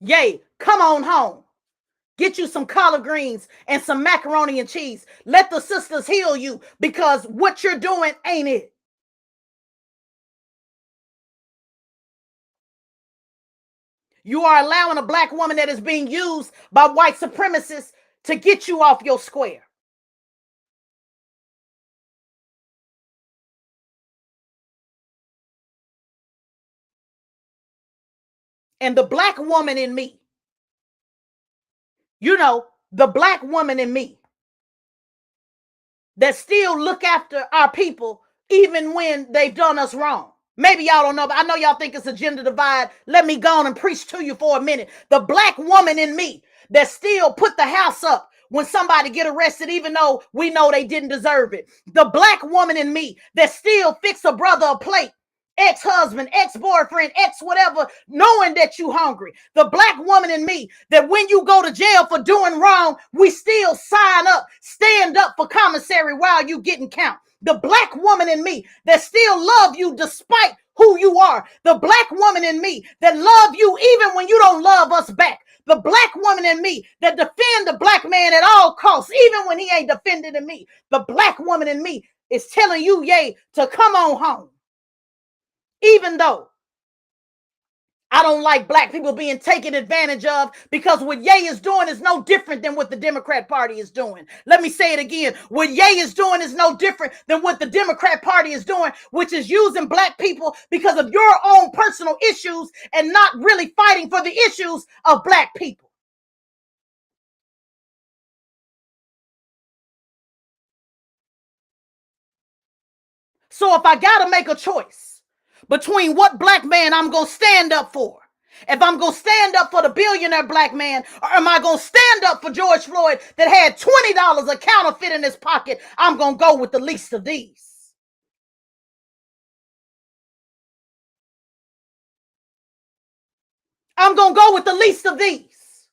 Speaker 1: Yay, come on home. Get you some collard greens and some macaroni and cheese. Let the sisters heal you, because what you're doing ain't it. You are allowing a black woman that is being used by white supremacists to get you off your square. And the black woman in me, the black woman in me that still look after our people even when they've done us wrong. Maybe y'all don't know, but I know y'all think it's a gender divide. Let me go on and preach to you for a minute. The black woman in me that still put the house up when somebody get arrested, even though we know they didn't deserve it. The black woman in me that still fix a brother a plate ex-husband, ex-boyfriend, ex-whatever, knowing that you hungry. The black woman in me, that when you go to jail for doing wrong, we still sign up, stand up for commissary while you getting count. The black woman in me that still love you despite who you are. The black woman in me that love you even when you don't love us back. The black woman in me that defend the black man at all costs, even when he ain't defending me. The black woman in me is telling you, yay, to come on home. Even though I don't like black people being taken advantage of, because what Ye is doing is no different than what the Democrat Party is doing. Let me say it again. What Ye is doing is no different than what the Democrat Party is doing, which is using black people because of your own personal issues and not really fighting for the issues of black people. So if I got to make a choice between what black man I'm going to stand up for, if I'm going to stand up for the billionaire black man, or am I going to stand up for George Floyd that had $20 a counterfeit in his pocket, I'm going to go with the least of these. I'm going to go with the least of these.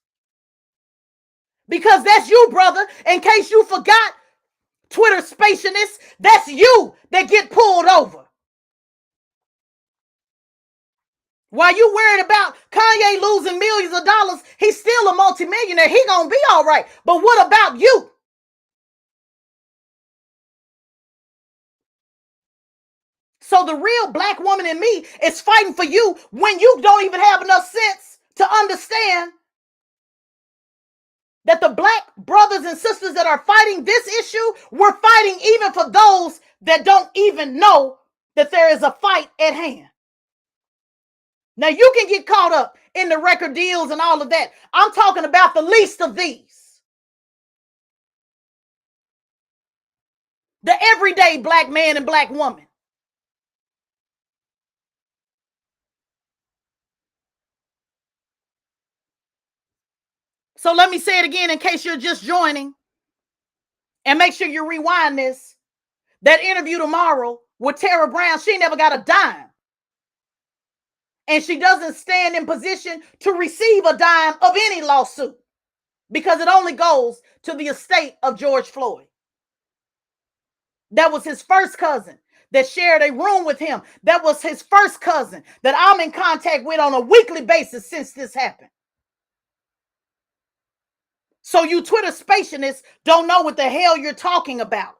Speaker 1: Because that's you, brother. In case you forgot, Twitter spacialist, that's you that get pulled over. While you worried about Kanye losing millions of dollars, he's still a multimillionaire. He gonna be all right. But what about you? So the real black woman in me is fighting for you when you don't even have enough sense to understand that the black brothers and sisters that are fighting this issue, we're fighting even for those that don't even know that there is a fight at hand. Now, you can get caught up in the record deals and all of that. I'm talking about the least of these. The everyday black man and black woman. So let me say it again in case you're just joining. And make sure you rewind this. That interview tomorrow with Tara Brown, she never got a dime. And she doesn't stand in position to receive a dime of any lawsuit, because it only goes to the estate of George Floyd. That was his first cousin that shared a room with him. That was his first cousin that I'm in contact with on a weekly basis since this happened. So you Twitter spacialists don't know what the hell you're talking about.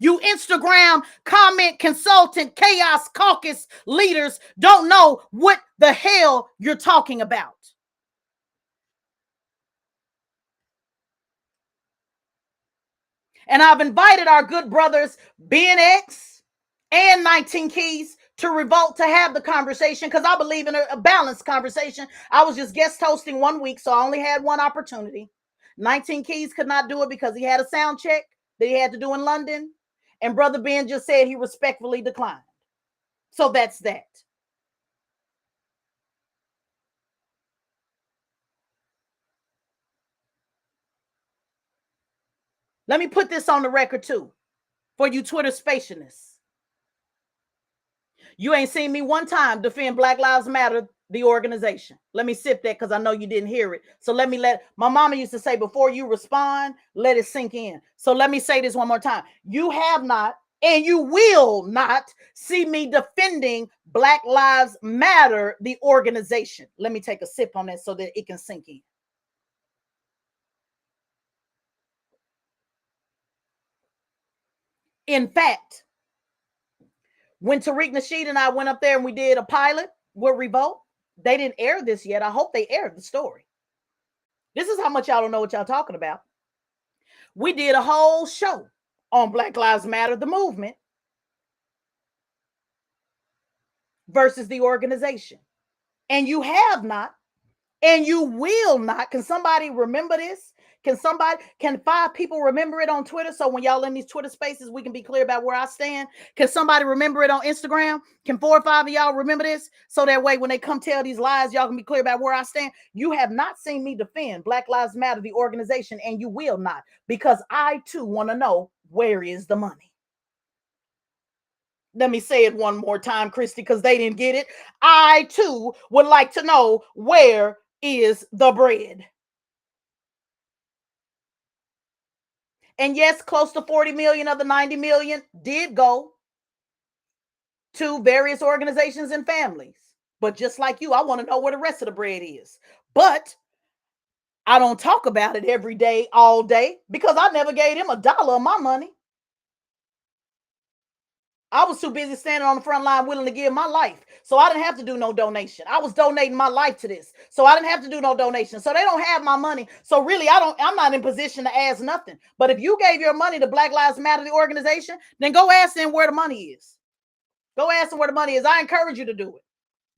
Speaker 1: You Instagram comment consultant chaos caucus leaders don't know what the hell you're talking about. And I've invited our good brothers, BNX and 19 Keys, to revolt to have the conversation, because I believe in a balanced conversation. I was just guest hosting 1 week, so I only had one opportunity. 19 Keys could not do it because he had a sound check that he had to do in London. And Brother Ben just said he respectfully declined. So that's that. Let me put this on the record too, for you Twitter spacialists. You ain't seen me one time defend Black Lives Matter, the organization. Let me sip that because I know you didn't hear it. So my mama used to say, before you respond, let it sink in. So let me say this one more time. You have not, and you will not see me defending Black Lives Matter, the organization. Let me take a sip on that so that it can sink in. In fact, when Tariq Nasheed and I went up there and we did a pilot with Revolt, they didn't air this yet. I hope they aired the story. This is how much y'all don't know what y'all talking about. We did a whole show on Black Lives Matter, the movement, versus the organization. And you have not, and you will not. Can somebody remember this? Can 5 people remember it on Twitter? So when y'all in these Twitter spaces, we can be clear about where I stand. Can somebody remember it on Instagram? Can 4 or 5 of y'all remember this? So that way, when they come tell these lies, y'all can be clear about where I stand. You have not seen me defend Black Lives Matter, the organization, and you will not, because I too want to know, where is the money? Let me say it one more time, Christy, because they didn't get it. I too would like to know, where is the bread? And yes, close to 40 million of the 90 million did go to various organizations and families. But just like you, I want to know where the rest of the bread is. But I don't talk about it every day, all day, because I never gave him $1 of my money. I was too busy standing on the front line willing to give my life. So I didn't have to do no donation. I was donating my life to this. So I didn't have to do no donation. So they don't have my money. So really, I'm not in position to ask nothing. But if you gave your money to Black Lives Matter, the organization, then go ask them where the money is. Go ask them where the money is. I encourage you to do it.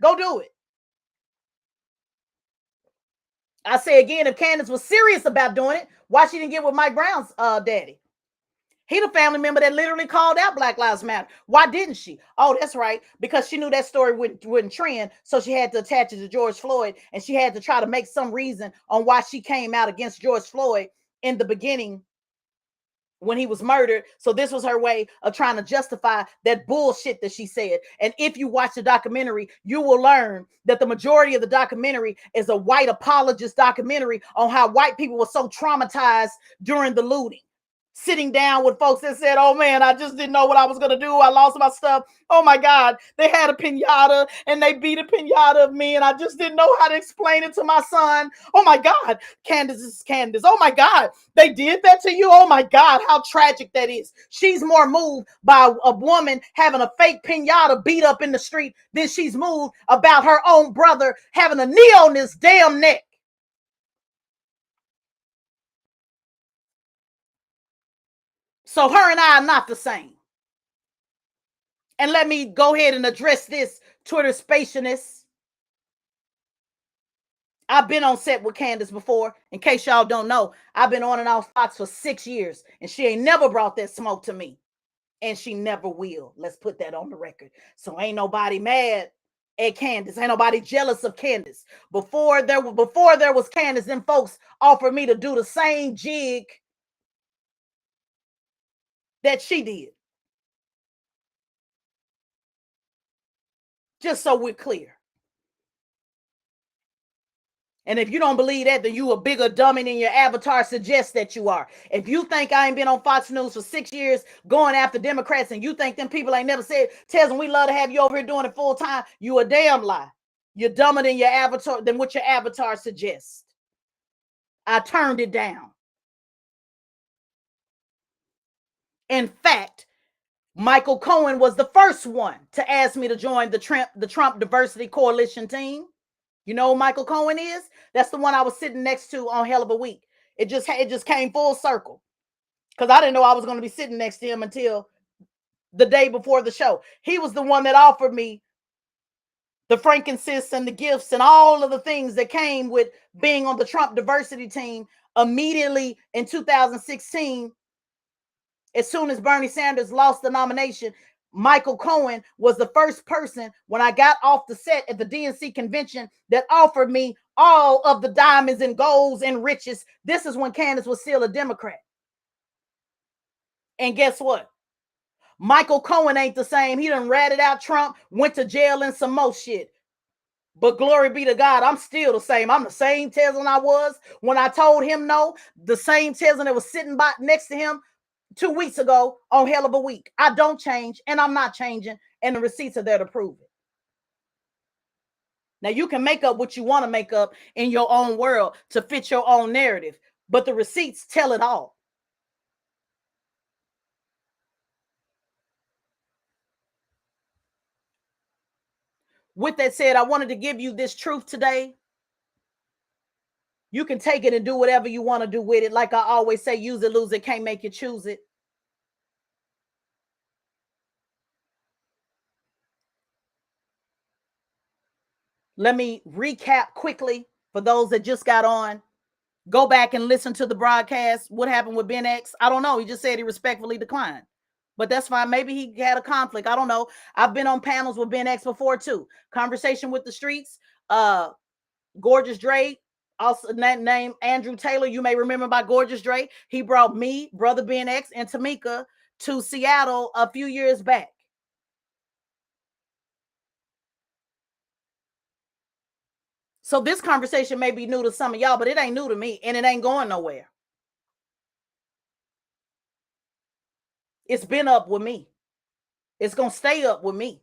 Speaker 1: Go do it. I say again, if Candace was serious about doing it, why she didn't get with Mike Brown's daddy? He the family member that literally called out Black Lives Matter. Why didn't she? Oh, that's right. Because she knew that story wouldn't trend. So she had to attach it to George Floyd. And she had to try to make some reason on why she came out against George Floyd in the beginning when he was murdered. So this was her way of trying to justify that bullshit that she said. And if you watch the documentary, you will learn that the majority of the documentary is a white apologist documentary on how white people were so traumatized during the looting. Sitting down with folks that said, oh man, I just didn't know what I was going to do. I lost my stuff. Oh my God. They had a pinata and they beat a pinata of me. And I just didn't know how to explain it to my son. Oh my God. Candace is Candace. Oh my God. They did that to you. Oh my God. How tragic that is. She's more moved by a woman having a fake pinata beat up in the street than she's moved about her own brother having a knee on his damn neck. So her and I are not the same. And let me go ahead and address this Twitter spacialness. I've been on set with Candace before. In case y'all don't know, I've been on and off Fox for 6 years, and she ain't never brought that smoke to me. And she never will. Let's put that on the record. So ain't nobody mad at Candace. Ain't nobody jealous of Candace. Before there was Candace, them folks offered me to do the same jig that she did. Just so we're clear. And if you don't believe that, then you a bigger dummy than your avatar suggests that you are. If you think I ain't been on Fox News for 6 years going after Democrats and you think them people ain't never said, Tezlyn, we love to have you over here doing it full time, you a damn lie. You're dumber than your avatar, than what your avatar suggests. I turned it down. In fact, Michael Cohen was the first one to ask me to join the Trump Diversity Coalition team. You know who Michael Cohen is? That's the one I was sitting next to on Hell of a Week. It just came full circle. Because I didn't know I was going to be sitting next to him until the day before the show. He was the one that offered me the frankincense and the gifts and all of the things that came with being on the Trump diversity team immediately in 2016. As soon as Bernie Sanders lost the nomination, Michael Cohen was the first person when I got off the set at the DNC convention that offered me all of the diamonds and golds and riches. This is when Candace was still a Democrat. And guess what? Michael Cohen ain't the same. He done ratted out Trump, went to jail and some more shit. But glory be to God, I'm still the same. I'm the same Tezlyn I was when I told him no. The same Tezlyn that was sitting by next to him 2 weeks ago on Hell of a Week. I don't change, and I'm not changing, and the receipts are there to prove it. Now, you can make up what you want to make up in your own world to fit your own narrative, but the receipts tell it all. With that said, I wanted to give you this truth today. You can take it and do whatever you want to do with it. Like I always say, use it, lose it, can't make you choose it. Let me recap quickly for those that just got on. Go back and listen to the broadcast. What happened with Ben X? I don't know. He just said he respectfully declined. But that's fine. Maybe he had a conflict. I don't know. I've been on panels with Ben X before too. Conversation with the Streets. Gorgeous Dre, also named Andrew Taylor. You may remember by Gorgeous Dre. He brought me, Brother Ben X, and Tamika to Seattle a few years back. So this conversation may be new to some of y'all, but it ain't new to me, and it ain't going nowhere. It's been up with me. It's going to stay up with me.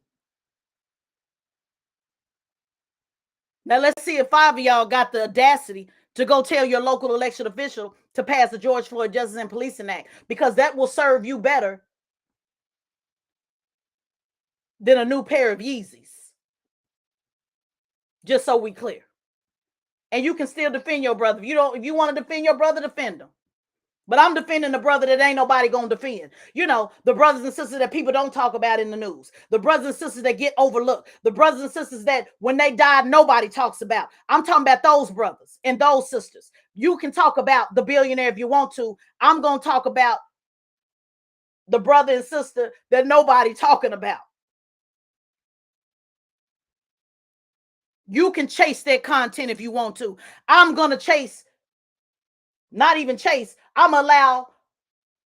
Speaker 1: Now, let's see if 5 of y'all got the audacity to go tell your local election official to pass the George Floyd Justice and Policing Act, because that will serve you better than a new pair of Yeezys. Just so we clear. And you can still defend your brother. If you want to defend your brother, defend him. But I'm defending the brother that ain't nobody gonna defend. The brothers and sisters that people don't talk about in the news. The brothers and sisters that get overlooked. The brothers and sisters that when they died, nobody talks about. I'm talking about those brothers and those sisters. You can talk about the billionaire if you want to. I'm gonna talk about the brother and sister that nobody talking about. You can chase that content if you want to. I'm gonna chase, not even chase, I'm allow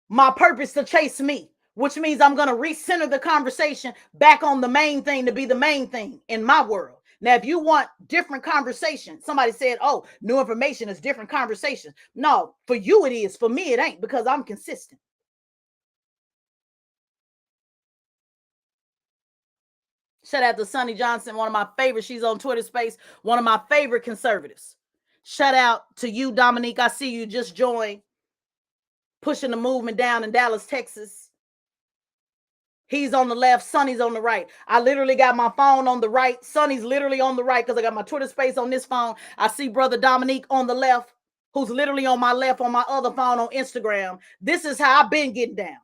Speaker 1: my purpose to chase me, which means I'm going to recenter the conversation back on the main thing to be the main thing in my world. Now, if you want different conversation, somebody said, oh, new information is different conversation. No, for you it is. For me, it ain't, because I'm consistent. Shout out to Sonny Johnson, one of my favorites. She's on Twitter Space, one of my favorite conservatives. Shout out to you, Dominique. I see you just joined, pushing the movement down in Dallas, Texas. He's on the left, Sonny's on the right. I literally got my phone on the right. Sonny's literally on the right because I got my Twitter Space on this phone. I see Brother Dominique on the left, who's literally on my left on my other phone on Instagram. This is how I've been getting down.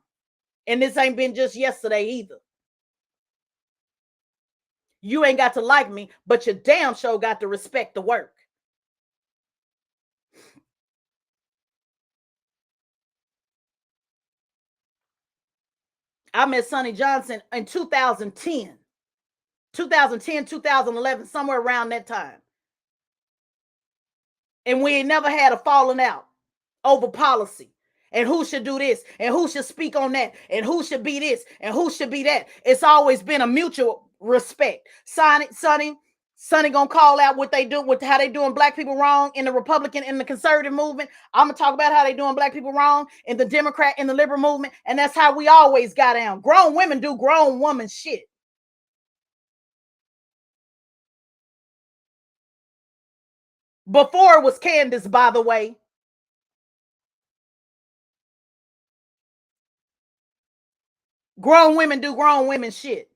Speaker 1: And this ain't been just yesterday either. You ain't got to like me, but your damn show got to respect the work. I met Sonny Johnson in 2010, 2011, somewhere around that time. And we ain't never had a falling out over policy and who should do this and who should speak on that and who should be this and who should be that. It's always been a mutual respect. Sonny gonna call out what they do, with how they doing black people wrong in the Republican and the conservative movement. I'm gonna talk about how they doing black people wrong in the Democrat and the liberal movement, and that's how we always got down. Grown women do grown woman shit. Before it was Candace, by the way. Grown women do grown women shit.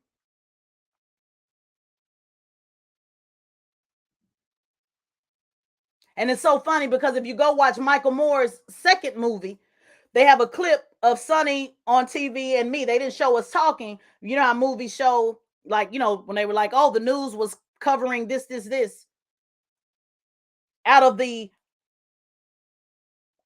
Speaker 1: And it's so funny because if you go watch Michael Moore's second movie, they have a clip of Sonny on TV and me. They didn't show us talking. You know how movies show, like, when they were like, oh, the news was covering this. Out of the,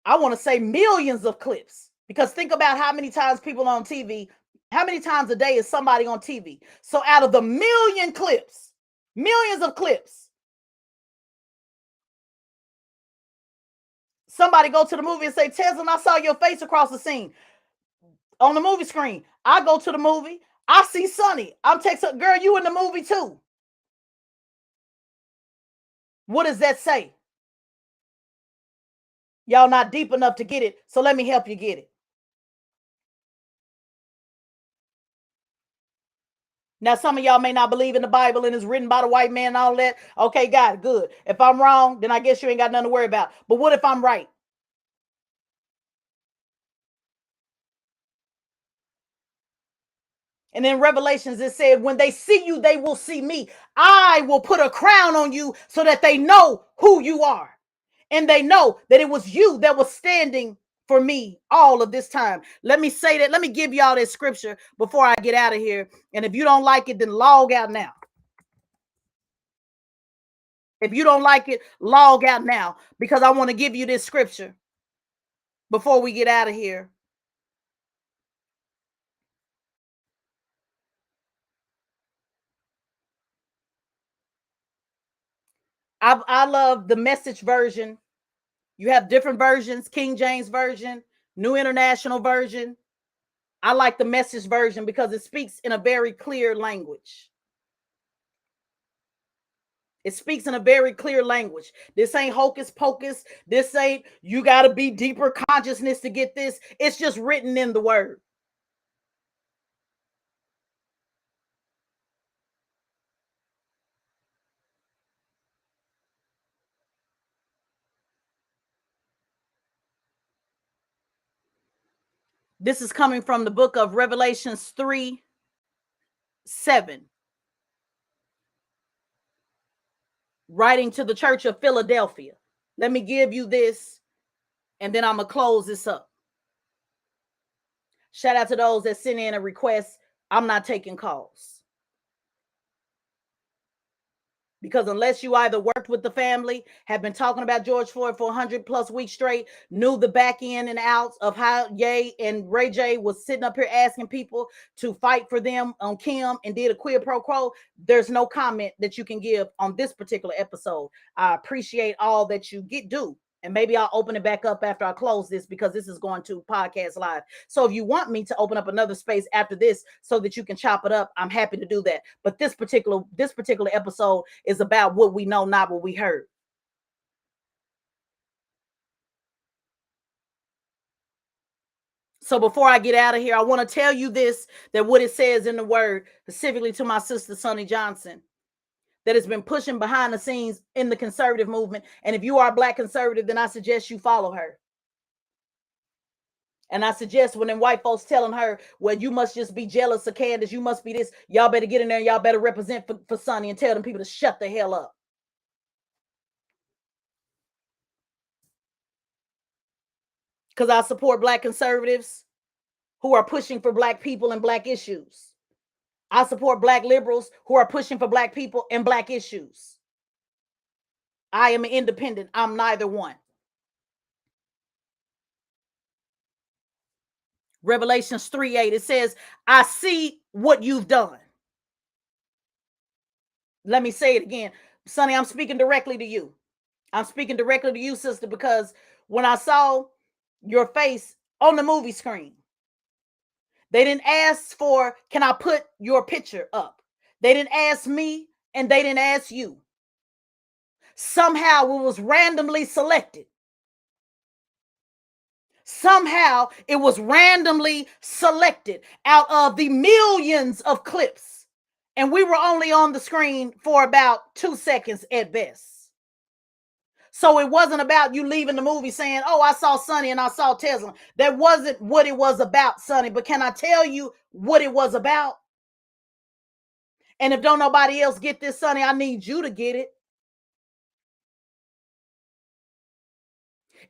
Speaker 1: I want to say, millions of clips. Because think about how many times people on TV, how many times a day is somebody on TV? So out of the millions of clips, somebody go to the movie and say, Tezlyn, I saw your face across the scene on the movie screen. I go to the movie, I see Sonny. I'm texting, girl, you in the movie too. What does that say? Y'all not deep enough to get it, so let me help you get it. Now, some of y'all may not believe in the Bible and it's written by the white man and all that. Okay, got it, good. If I'm wrong, then I guess you ain't got nothing to worry about. But what if I'm right? And in Revelations, it said, when they see you, they will see me. I will put a crown on you so that they know who you are. And they know that it was you that was standing for me all of this time. Let me say that. Let me give y'all that scripture before I get out of here. And if you don't like it, then log out now. If you don't like it, log out now, because I want to give you this scripture before we get out of here. I love the Message version. You have different versions, King James version, New International version. I like the Message version because it speaks in a very clear language. It speaks in a very clear language. This ain't hocus pocus. This ain't you got to be deeper consciousness to get this. It's just written in the word. This is coming from the book of Revelations 3:7. Writing to the church of Philadelphia. Let me give you this, and then I'm going to close this up. Shout out to those that sent in a request. I'm not taking calls. Because unless you either worked with the family, have been talking about George Floyd for 100+ weeks straight, knew the back in and outs of how Ye and Ray J was sitting up here asking people to fight for them on Kim and did a quid pro quo, there's no comment that you can give on this particular episode. I appreciate all that you do. And maybe I'll open it back up after I close this, because this is going to podcast live. So if you want me to open up another space after this so that you can chop it up, I'm happy to do that. But this particular episode is about what we know, not what we heard. So before I get out of here, I want to tell you this, that what it says in the word, specifically to my sister, Sonny Johnson, that has been pushing behind the scenes in the conservative movement. And if you are a Black conservative, then I suggest you follow her. And I suggest when them white folks telling her, well, you must just be jealous of Candace, you must be this, y'all better get in there and y'all better represent for Sonny and tell them people to shut the hell up. Because I support Black conservatives who are pushing for Black people and Black issues. I support Black liberals who are pushing for Black people and Black issues. I am an independent. I'm neither one. Revelations 3:8, it says, I see what you've done. Let me say it again. Sonny, I'm speaking directly to you. I'm speaking directly to you, sister, because when I saw your face on the movie screen, they didn't ask for, can I put your picture up? They didn't ask me, and they didn't ask you. Somehow it was randomly selected. Somehow it was randomly selected out of the millions of clips. And we were only on the screen for about 2 seconds at best. So it wasn't about you leaving the movie saying, oh, I saw Sonny and I saw Tezlyn. That wasn't what it was about, Sonny. But can I tell you what it was about? And if don't nobody else get this, Sonny, I need you to get it.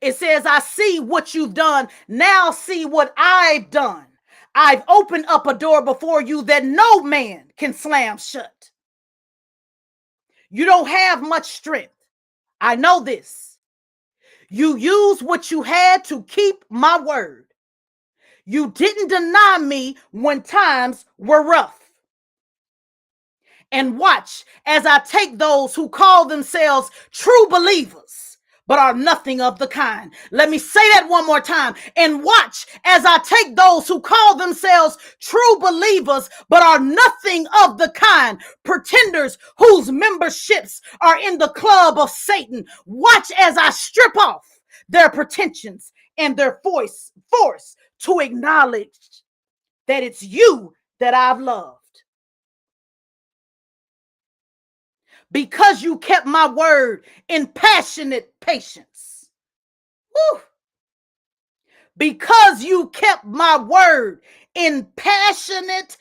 Speaker 1: It says, I see what you've done. Now see what I've done. I've opened up a door before you that no man can slam shut. You don't have much strength. I know this. You used what you had to keep my word. You didn't deny me when times were rough. And watch as I take those who call themselves true believers, but are nothing of the kind. Let me say that one more time. And watch as I take those who call themselves true believers, but are nothing of the kind. Pretenders whose memberships are in the club of Satan. Watch as I strip off their pretensions and their force to acknowledge that it's you that I've loved. Because you kept my word in passionate patience. Woo. Because you kept my word in passionate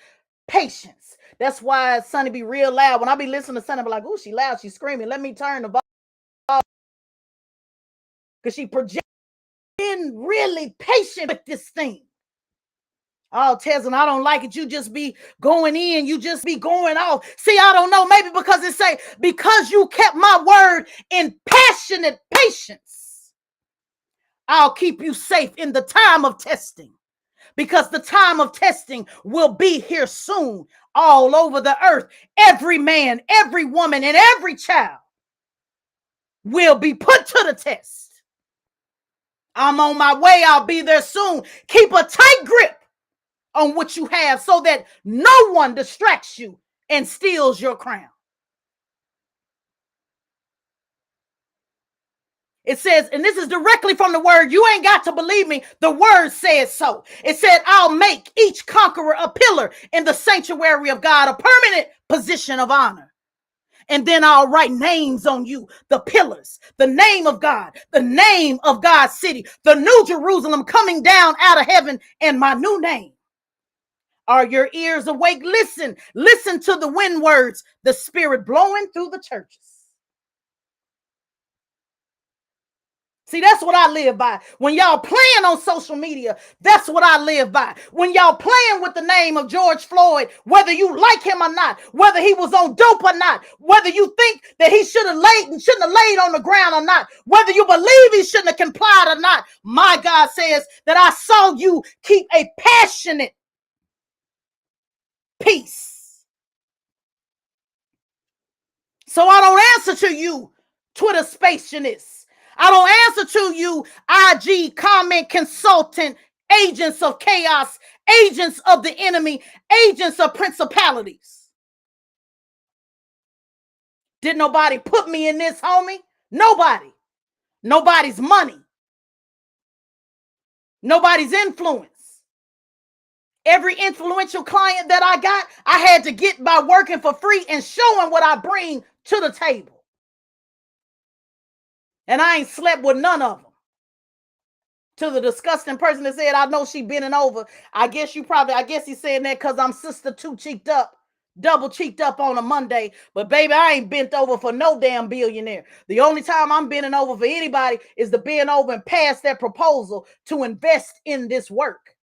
Speaker 1: patience. That's why Sonny be real loud. When I be listening to Sonny, I be like, oh, she loud, she's screaming. Let me turn the volume. Because she projects being really patient with this thing. Oh, Tezlyn, I don't like it. You just be going in. You just be going off. See, I don't know. Maybe because it say, because you kept my word in passionate patience, I'll keep you safe in the time of testing. Because the time of testing will be here soon, all over the earth. Every man, every woman, and every child will be put to the test. I'm on my way. I'll be there soon. Keep a tight grip on what you have so that no one distracts you and steals your crown. It says, and this is directly from the word, you ain't got to believe me. The word says so. It said, I'll make each conqueror a pillar in the sanctuary of God, a permanent position of honor. And then I'll write names on you, the pillars, the name of God, the name of God's city, the new Jerusalem coming down out of heaven, and my new name. Are your ears awake? Listen to the wind words, the Spirit blowing through the churches. See, that's what I live by. When y'all playing on social media, that's what I live by. When y'all playing with the name of George Floyd, whether you like him or not, whether he was on dope or not, whether you think that he shouldn't have laid on the ground or not, whether you believe he shouldn't have complied or not, my God says that I saw you keep a passionate peace. So I don't answer to you, Twitter spationists. I don't answer to you, IG comment consultant, agents of chaos, agents of the enemy, agents of principalities. Did nobody put me in this, homie? Nobody. Nobody's money. Nobody's influence. Every influential client that I got, I had to get by working for free and showing what I bring to the table. And I ain't slept with none of them. To the disgusting person that said, I know she bending over. I guess he's saying that because I'm sister double cheeked up on a Monday. But baby, I ain't bent over for no damn billionaire. The only time I'm bending over for anybody is to bend over and pass that proposal to invest in this work.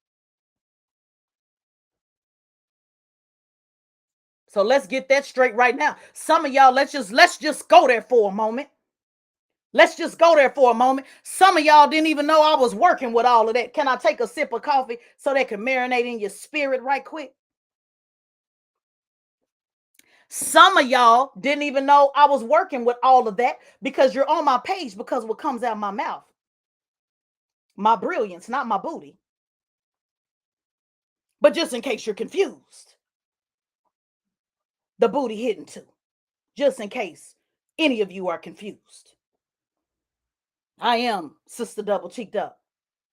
Speaker 1: So let's get that straight right now. Some of y'all, let's just go there for a moment. Let's just go there for a moment. Some of y'all didn't even know I was working with all of that. Can I take a sip of coffee so they can marinate in your spirit right quick? Some of y'all didn't even know I was working with all of that because you're on my page because what comes out of my mouth. My brilliance, not my booty. But just in case you're confused, the booty hidden too. Just in case any of you are confused. I am sister double cheeked up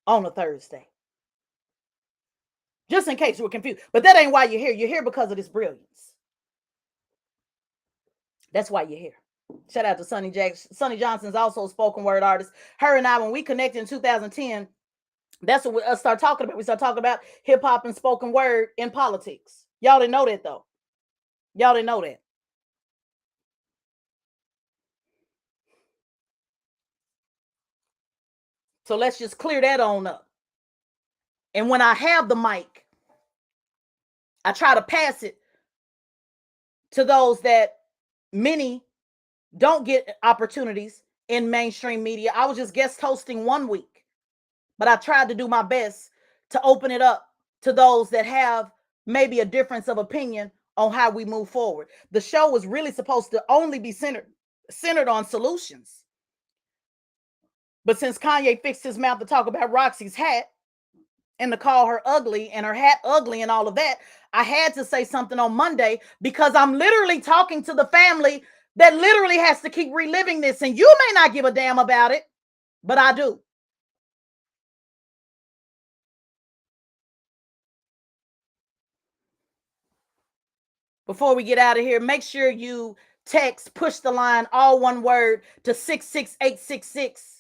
Speaker 1: on a Thursday. Just in case you were confused. But that ain't why you're here. You're here because of this brilliance. That's why you're here. Shout out to Sonny Jackson. Sonny Johnson's also a spoken word artist. Her and I, when we connected in 2010, that's what we start talking about. We start talking about hip hop and spoken word in politics. Y'all didn't know that though. Y'all didn't know that. So let's just clear that on up. And when I have the mic, I try to pass it to those that many don't get opportunities in mainstream media. I was just guest hosting one week, but I tried to do my best to open it up to those that have maybe a difference of opinion on how we move forward. The show was really supposed to only be centered on solutions. But since Kanye fixed his mouth to talk about Roxy's hat and to call her ugly and her hat ugly and all of that, I had to say something on Monday because I'm literally talking to the family that literally has to keep reliving this. And you may not give a damn about it, but I do. Before we get out of here, make sure you text, push the line, all one word, to 66866.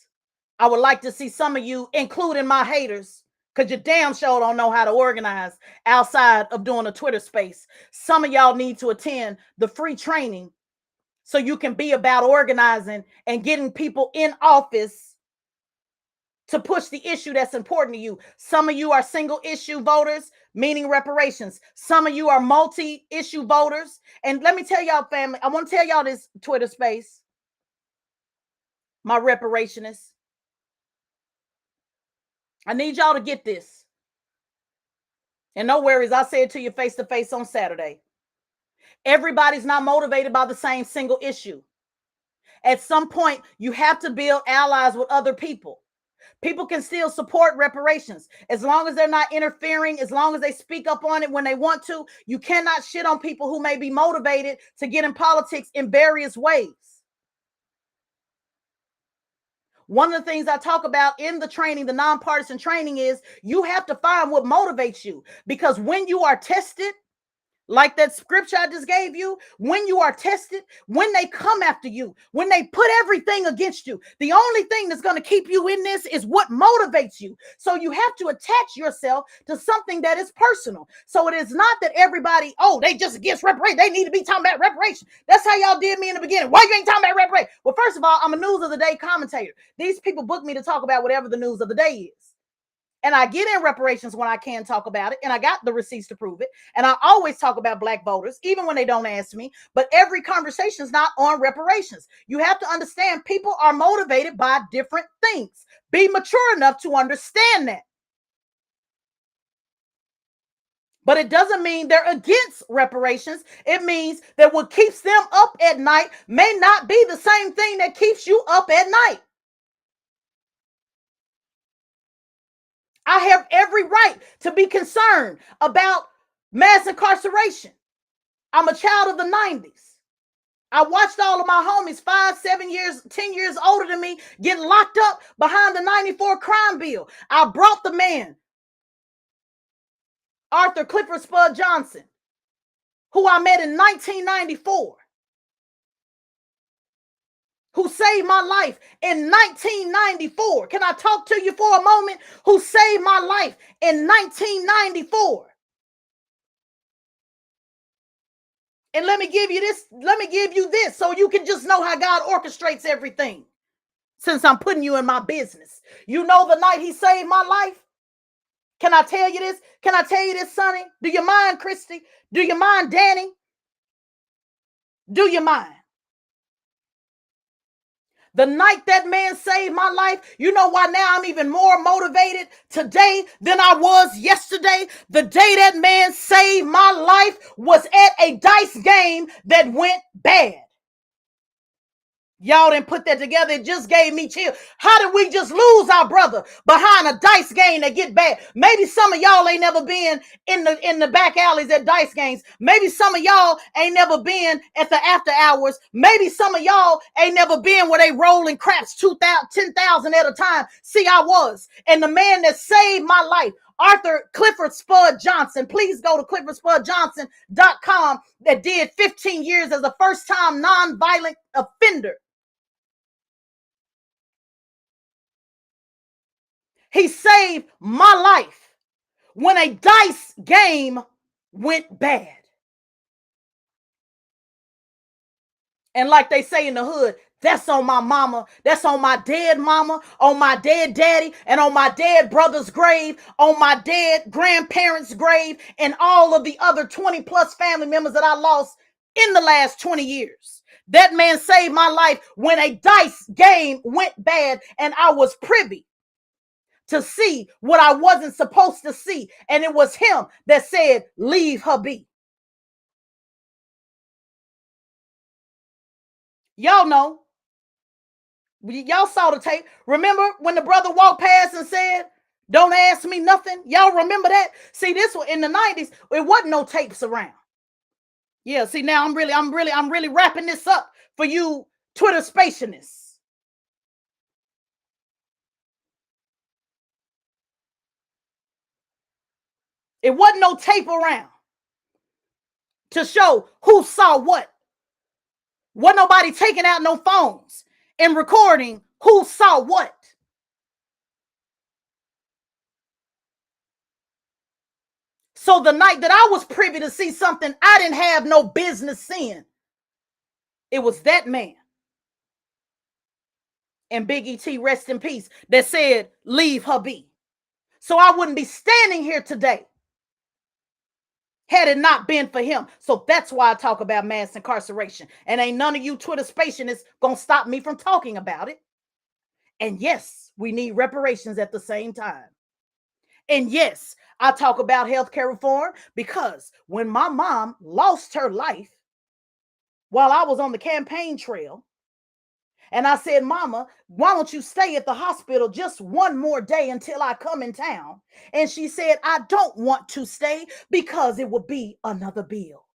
Speaker 1: I would like to see some of you, including my haters, because you damn sure don't know how to organize outside of doing a Twitter space. Some of y'all need to attend the free training so you can be about organizing and getting people in office to push the issue that's important to you. Some of you are single issue voters, meaning reparations. Some of you are multi-issue voters. And let me tell y'all, family, I want to tell y'all this Twitter space, my reparationists. I need y'all to get this. And no worries, I'll say it to you face to face on Saturday. Everybody's not motivated by the same single issue. At some point, you have to build allies with other people. People can still support reparations as long as they're not interfering, as long as they speak up on it when they want to. You cannot shit on people who may be motivated to get in politics in various ways. one of the things I talk about in the training, the nonpartisan training, is you have to find what motivates you. Because when you are tested, like that scripture I just gave you, when you are tested, when they come after you, when they put everything against you, the only thing that's going to keep you in this is what motivates you. So you have to attach yourself to something that is personal. So it is not that everybody, oh, they just against reparation. They need to be talking about reparation. That's how y'all did me in the beginning. Why you ain't talking about reparation? Well, first of all, I'm a news of the day commentator. These people book me to talk about whatever the news of the day is. And I get in reparations when I can talk about it. And I got the receipts to prove it. And I always talk about Black voters, even when they don't ask me. But every conversation is not on reparations. You have to understand people are motivated by different things. Be mature enough to understand that. But it doesn't mean they're against reparations. It means that what keeps them up at night may not be the same thing that keeps you up at night. I have every right to be concerned about mass incarceration. I'm a child of the 90s. I watched all of my homies 5, 7 years, 10 years older than me get locked up behind the 94 crime bill. I brought the man, Arthur Clifford Spud Johnson, who I met in 1994, who saved my life in 1994. Can I talk to you for a moment? Who saved my life in 1994. And let me give you this so you can just know how God orchestrates everything. Since I'm putting you in my business. You know the night he saved my life? Can I tell you this? Can I tell you this, Sonny? Do you mind, Christy? Do you mind, Danny? Do you mind? The night that man saved my life, you know why now I'm even more motivated today than I was yesterday? The day that man saved my life was at a dice game that went bad. Y'all didn't put that together. It just gave me chill. How did we just lose our brother behind a dice game that get bad? Maybe some of y'all ain't never been in the back alleys at dice games. Maybe some of y'all ain't never been at the after hours. Maybe some of y'all ain't never been where they rolling craps 2,000, 10,000 at a time. See, I was. And the man that saved my life, Arthur Clifford Spud Johnson. Please go to cliffordspudjohnson.com, that did 15 years as a first-time nonviolent offender. He saved my life when a dice game went bad. And like they say in the hood, that's on my mama, that's on my dead mama, on my dead daddy, and on my dead brother's grave, on my dead grandparents' grave, and all of the other 20 plus family members that I lost in the last 20 years. That man saved my life when a dice game went bad and I was privy to see what I wasn't supposed to see. And it was him that said, leave her be. Y'all know. Y'all saw the tape. Remember when the brother walked past and said, don't ask me nothing? Y'all remember that? See, this was in the 90s. It wasn't no tapes around. Yeah, see, now I'm really wrapping this up for you Twitter spationists. It wasn't no tape around to show who saw what. Wasn't nobody taking out no phones and recording who saw what. So the night that I was privy to see something I didn't have no business seeing, it was that man, and Big E.T., rest in peace, that said, leave her be. So I wouldn't be standing here today had it not been for him. So that's why I talk about mass incarceration. And ain't none of you Twitter spationists gonna stop me from talking about it. And yes, we need reparations at the same time. And yes, I talk about healthcare reform because when my mom lost her life while I was on the campaign trail, and I said, Mama, why don't you stay at the hospital just one more day until I come in town? And she said, I don't want to stay because it will be another bill.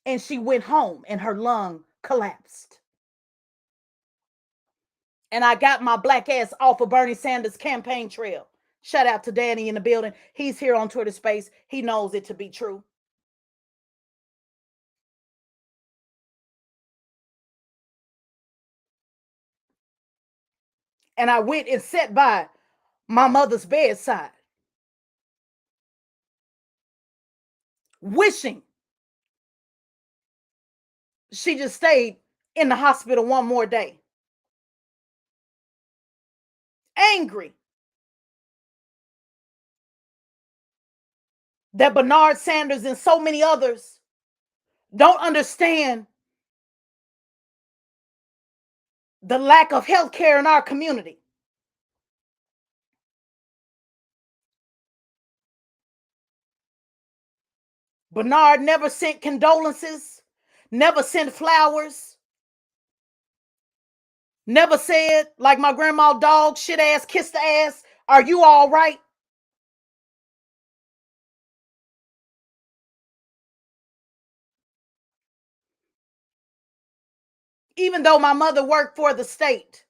Speaker 1: And she went home and her lung collapsed. And I got my black ass off of Bernie Sanders' campaign trail. Shout out to Danny in the building. He's here on Twitter Space. He knows it to be true. And I went and sat by my mother's bedside, wishing she just stayed in the hospital one more day. Angry that Bernard Sanders and so many others don't understand the lack of health care in our community. Bernard never sent condolences, never sent flowers, never said, like my grandma dog, shit ass, kiss the ass, are you all right? Even though my mother worked for the state,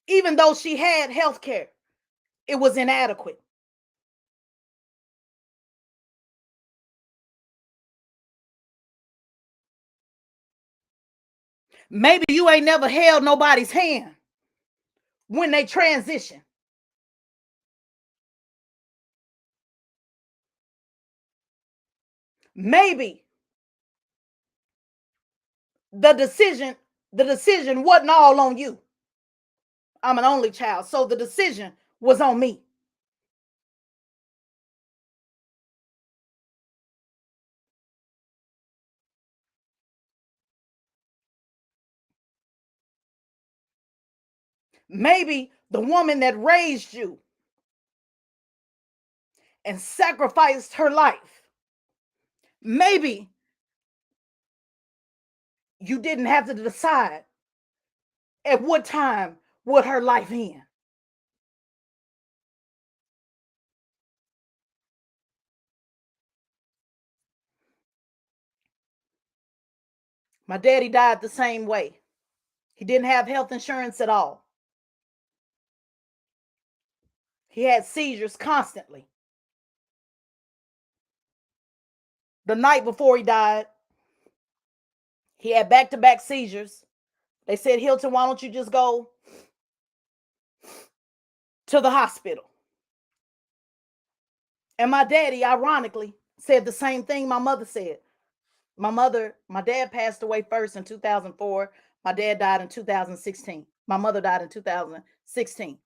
Speaker 1: even though she had health care, it was inadequate. Maybe you ain't never held nobody's hand when they transition. Maybe the decision wasn't all on you. I'm an only child, so the decision was on me. Maybe the woman that raised you and sacrificed her life, maybe you didn't have to decide at what time would her life end. My daddy died the same way. He didn't have health insurance at all. He had seizures constantly. The night before he died, he had back-to-back seizures. They said, Hilton, why don't you just go to the hospital? And my daddy, ironically, said the same thing my mother said. My dad passed away first in 2004. My dad died in 2016. My mother died in 2016.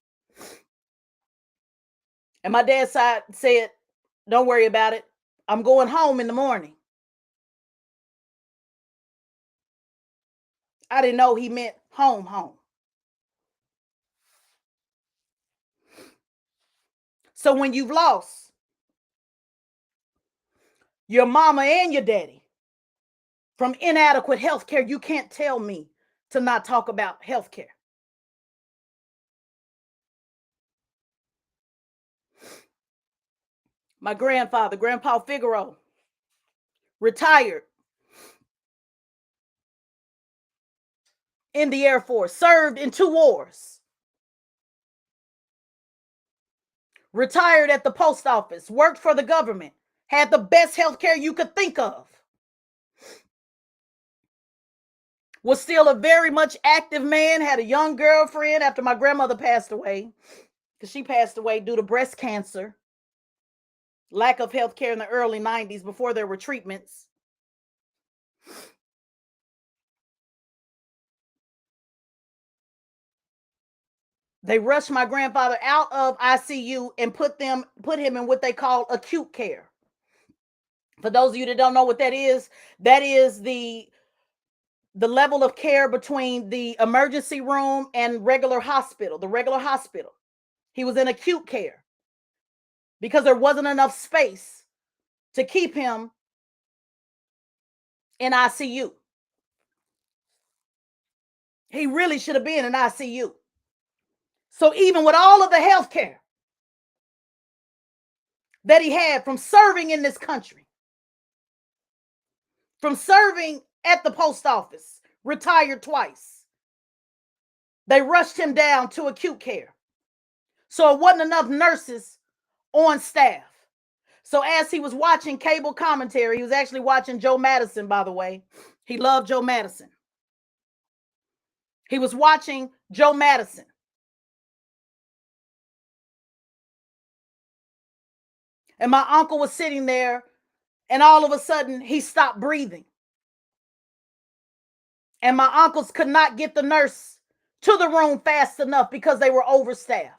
Speaker 1: And my dad said, don't worry about it. I'm going home in the morning. I didn't know he meant home, home. So when you've lost your mama and your daddy from inadequate health care, you can't tell me to not talk about health care. My grandfather, Grandpa Figaro, retired in the Air Force, served in 2 wars, retired at the post office, worked for the government, had the best health care you could think of, was still a very much active man, had a young girlfriend after my grandmother passed away, because she passed away due to breast cancer, lack of health care in the early 90s before there were treatments. They rushed my grandfather out of ICU and put him in what they call acute care. For those of you that don't know what that is the level of care between the emergency room and regular hospital, the regular hospital. He was in acute care because there wasn't enough space to keep him in ICU. He really should have been in ICU. So even with all of the health care that he had from serving in this country, from serving at the post office, retired twice, They rushed him down to acute care. So it wasn't enough nurses on staff. So as he was watching cable commentary, he was actually watching Joe Madison, by the way. He loved Joe Madison. He was watching Joe Madison. And my uncle was sitting there, and all of a sudden he stopped breathing. And my uncles could not get the nurse to the room fast enough because they were overstaffed.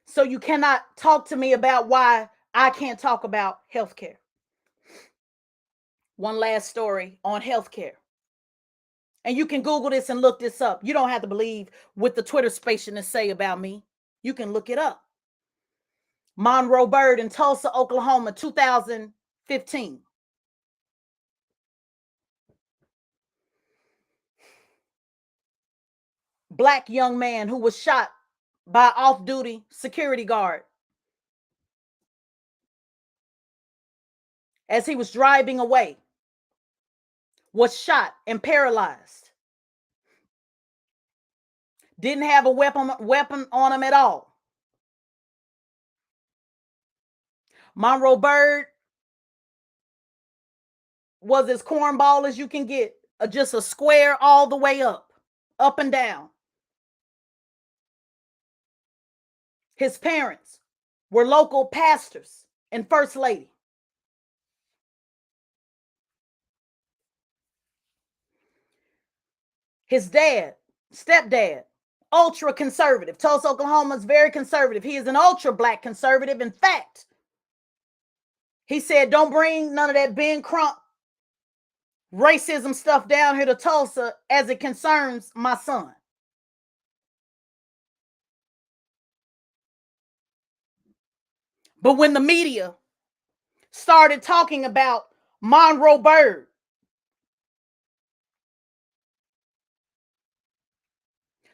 Speaker 1: So you cannot talk to me about why I can't talk about healthcare. One last story on healthcare. And you can Google this and look this up. You don't have to believe what the Twitter spationists say about me. You can look it up. Monroe Bird in Tulsa, Oklahoma, 2015. Black young man who was shot by off-duty security guard as he was driving away, was shot and paralyzed. Didn't have a weapon on him at all. Monroe Bird was as cornball as you can get, just a square all the way up and down. His parents were local pastors and first lady. His dad, stepdad, ultra conservative. Tulsa, Oklahoma is very conservative. He is an ultra black conservative. In fact, he said, don't bring none of that Ben Crump racism stuff down here to Tulsa as it concerns my son. But when the media started talking about Monroe Bird,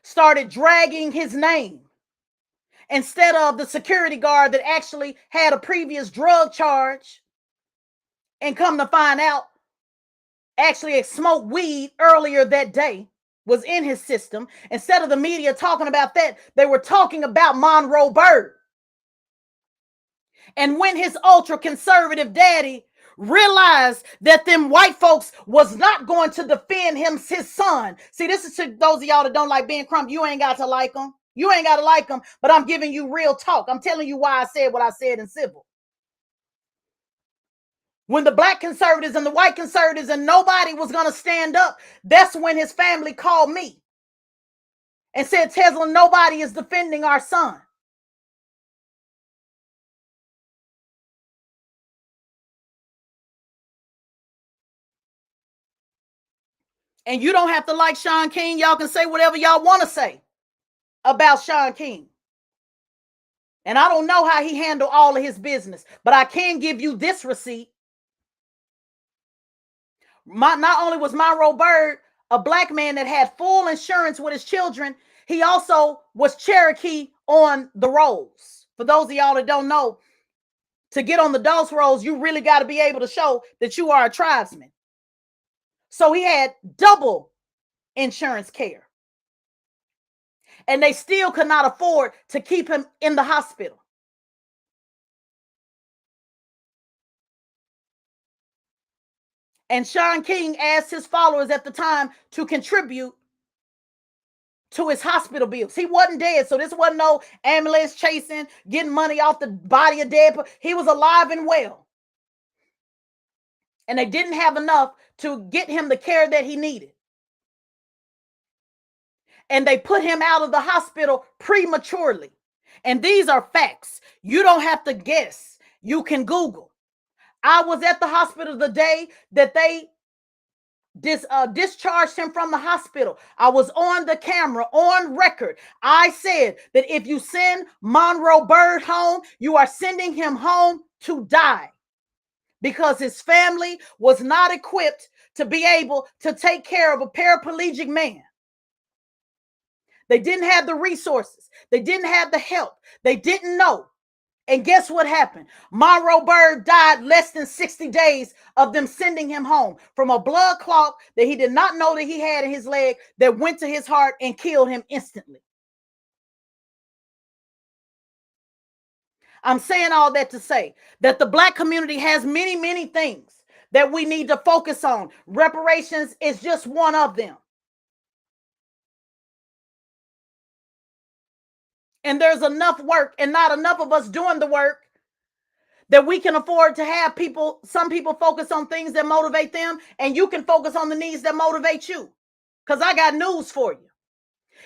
Speaker 1: started dragging his name instead of the security guard that actually had a previous drug charge and come to find out actually had smoked weed earlier that day, was in his system. Instead of the media talking about that, they were talking about Monroe Bird. And when his ultra conservative daddy realized that them white folks was not going to defend his son. See, this is to those of y'all that don't like Ben Crump. You ain't got to like him. You ain't got to like him, but I'm giving you real talk. I'm telling you why I said what I said in civil. When the black conservatives and the white conservatives and nobody was going to stand up, that's when his family called me and said, Tezlyn, nobody is defending our son. And you don't have to like Shaun King. Y'all can say whatever y'all want to say about Shaun King. And I don't know how he handled all of his business, but I can give you this receipt. Not only was Monroe Bird a black man that had full insurance with his children, he also was Cherokee on the rolls. For those of y'all that don't know, to get on the DOS rolls, you really got to be able to show that you are a tribesman. So he had double insurance care. And they still could not afford to keep him in the hospital. And Shaun King asked his followers at the time to contribute to his hospital bills. He wasn't dead, so this wasn't no ambulance chasing, getting money off the body of dead. He was alive and well. And they didn't have enough to get him the care that he needed. And they put him out of the hospital prematurely. And these are facts. You don't have to guess. You can Google. I was at the hospital the day that they discharged him from the hospital. I was on the camera, on record. I said that if you send Monroe Bird home, you are sending him home to die, because his family was not equipped to be able to take care of a paraplegic man. They didn't have the resources. They didn't have the help. They didn't know. And guess what happened? Monroe Bird died less than 60 days of them sending him home from a blood clot that he did not know that he had in his leg that went to his heart and killed him instantly. I'm saying all that to say that the Black community has many, many things that we need to focus on. Reparations is just one of them. And there's enough work and not enough of us doing the work that we can afford to have people, some people focus on things that motivate them, and you can focus on the needs that motivate you. Because I got news for you.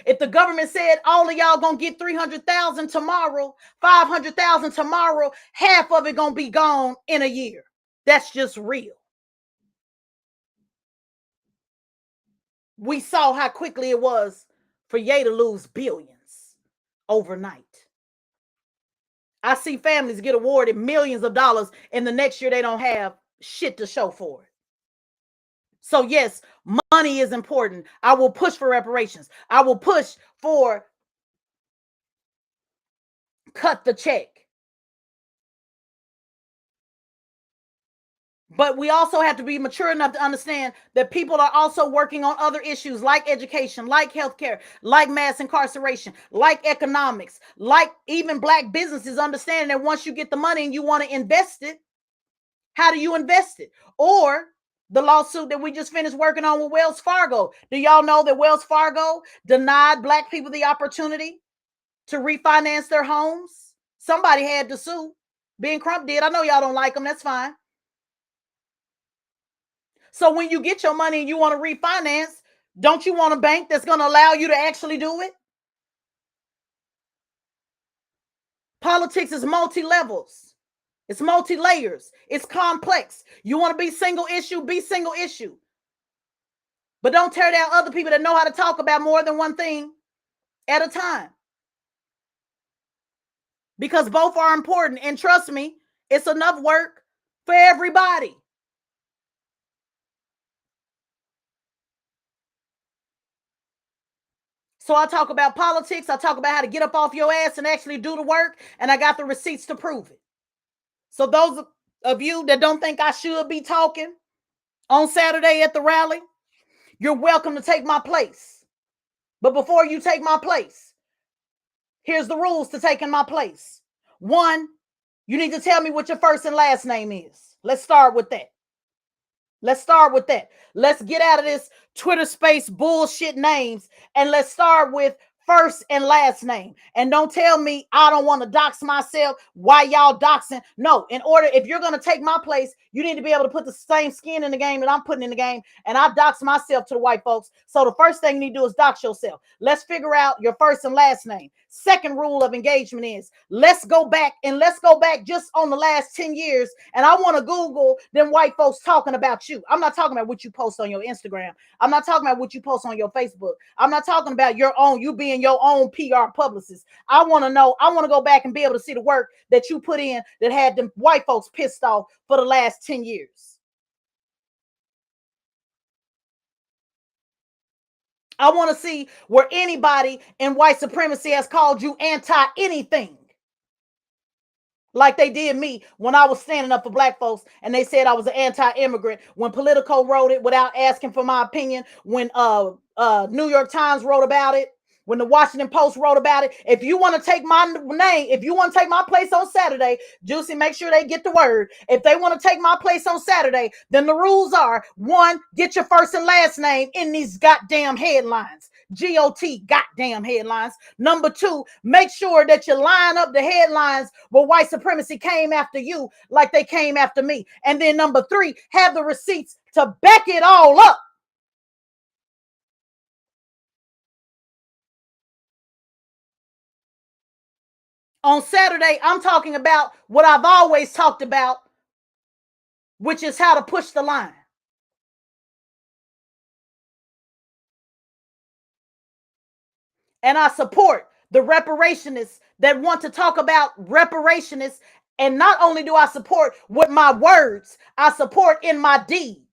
Speaker 1: If the government said all of y'all gonna get 300,000 tomorrow, 500,000 tomorrow, half of it gonna be gone in a year. That's just real. We saw how quickly it was for Ye to lose billions overnight. I see families get awarded millions of dollars, and the next year they don't have shit to show for it. So yes, money is important. I will push for reparations. I will push for cut the check. But we also have to be mature enough to understand that people are also working on other issues like education, like healthcare, like mass incarceration, like economics, like even Black businesses understanding that once you get the money and you want to invest it, how do you invest it? Or the lawsuit that we just finished working on with Wells Fargo. Do y'all know that Wells Fargo denied Black people the opportunity to refinance their homes? Somebody had to sue. Ben Crump did. I know y'all don't like them. That's fine. So when you get your money and you want to refinance, don't you want a bank that's going to allow you to actually do it? Politics is multi-levels. It's multi-layers. It's complex. You want to be single issue, be single issue. But don't tear down other people that know how to talk about more than one thing at a time. Because both are important. And trust me, it's enough work for everybody. So I talk about politics. I talk about how to get up off your ass and actually do the work. And I got the receipts to prove it. So those of you that don't think I should be talking on Saturday at the rally, you're welcome to take my place. But before you take my place, here's the rules to taking my place. 1, you need to tell me what your first and last name is. Let's start with that. Let's start with that. Let's get out of this Twitter space bullshit names and let's start with first and last name. And don't tell me I don't want to dox myself. Why y'all doxing? No, in order, if you're going to take my place, you need to be able to put the same skin in the game that I'm putting in the game. And I dox myself to the white folks. So the first thing you need to do is dox yourself. Let's figure out your first and last name. Second rule of engagement is let's go back just on the last 10 years. And I want to Google them white folks talking about you. I'm not talking about what you post on your Instagram. I'm not talking about what you post on your Facebook. I'm not talking about you being your own PR publicist. I want to go back and be able to see the work that you put in that had them white folks pissed off for the last 10 years. I want to see where anybody in white supremacy has called you anti anything. Like they did me when I was standing up for Black folks and they said I was an anti-immigrant. When Politico wrote it without asking for my opinion, when New York Times wrote about it, when the Washington Post wrote about it. If you want to take my name, if you want to take my place on Saturday, Juicy, make sure they get the word. If they want to take my place on Saturday, then the rules are 1, get your first and last name in these goddamn headlines. GOT goddamn headlines. Number 2, make sure that you line up the headlines where white supremacy came after you like they came after me. And then number 3, have the receipts to back it all up. On Saturday, I'm talking about what I've always talked about, which is how to push the line. And I support the reparationists that want to talk about reparationists. And not only do I support with my words, I support in my deeds.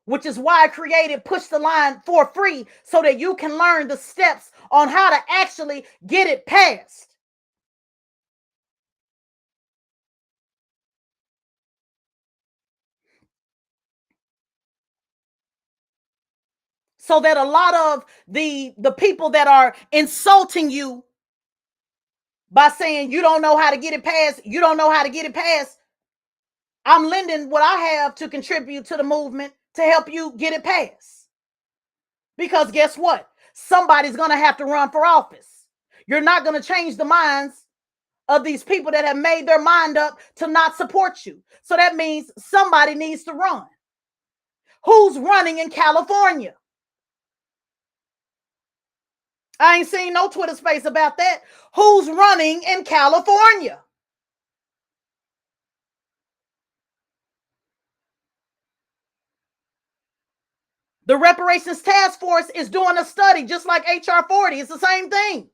Speaker 1: Which is why I created Push the Line for free so that you can learn the steps on how to actually get it passed. so that a lot of the people that are insulting you by saying you don't know how to get it passed, you don't know how to get it passed, I'm lending what I have to contribute to the movement to help you get it passed. Because guess what? Somebody's going to have to run for office. You're not going to change the minds of these people that have made their mind up to not support you. So that means somebody needs to run. Who's running in California? I ain't seen no Twitter space about that. Who's running in California? The Reparations Task Force is doing a study just like HR 40. It's the same thing.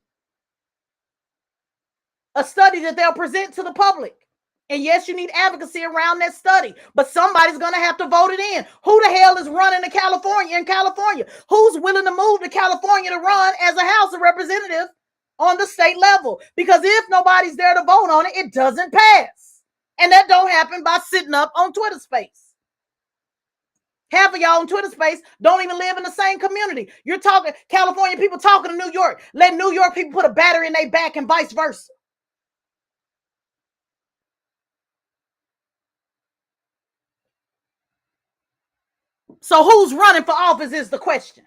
Speaker 1: A study that they'll present to the public. And yes, you need advocacy around that study, but somebody's going to have to vote it in. Who the hell is running to California in California? Who's willing to move to California to run as a House of Representative on the state level? Because if nobody's there to vote on it, it doesn't pass. And that don't happen by sitting up on Twitter space. Half of y'all on Twitter space don't even live in the same community. You're talking California people talking to New York. Let New York people put a battery in their back and vice versa. So who's running for office is the question.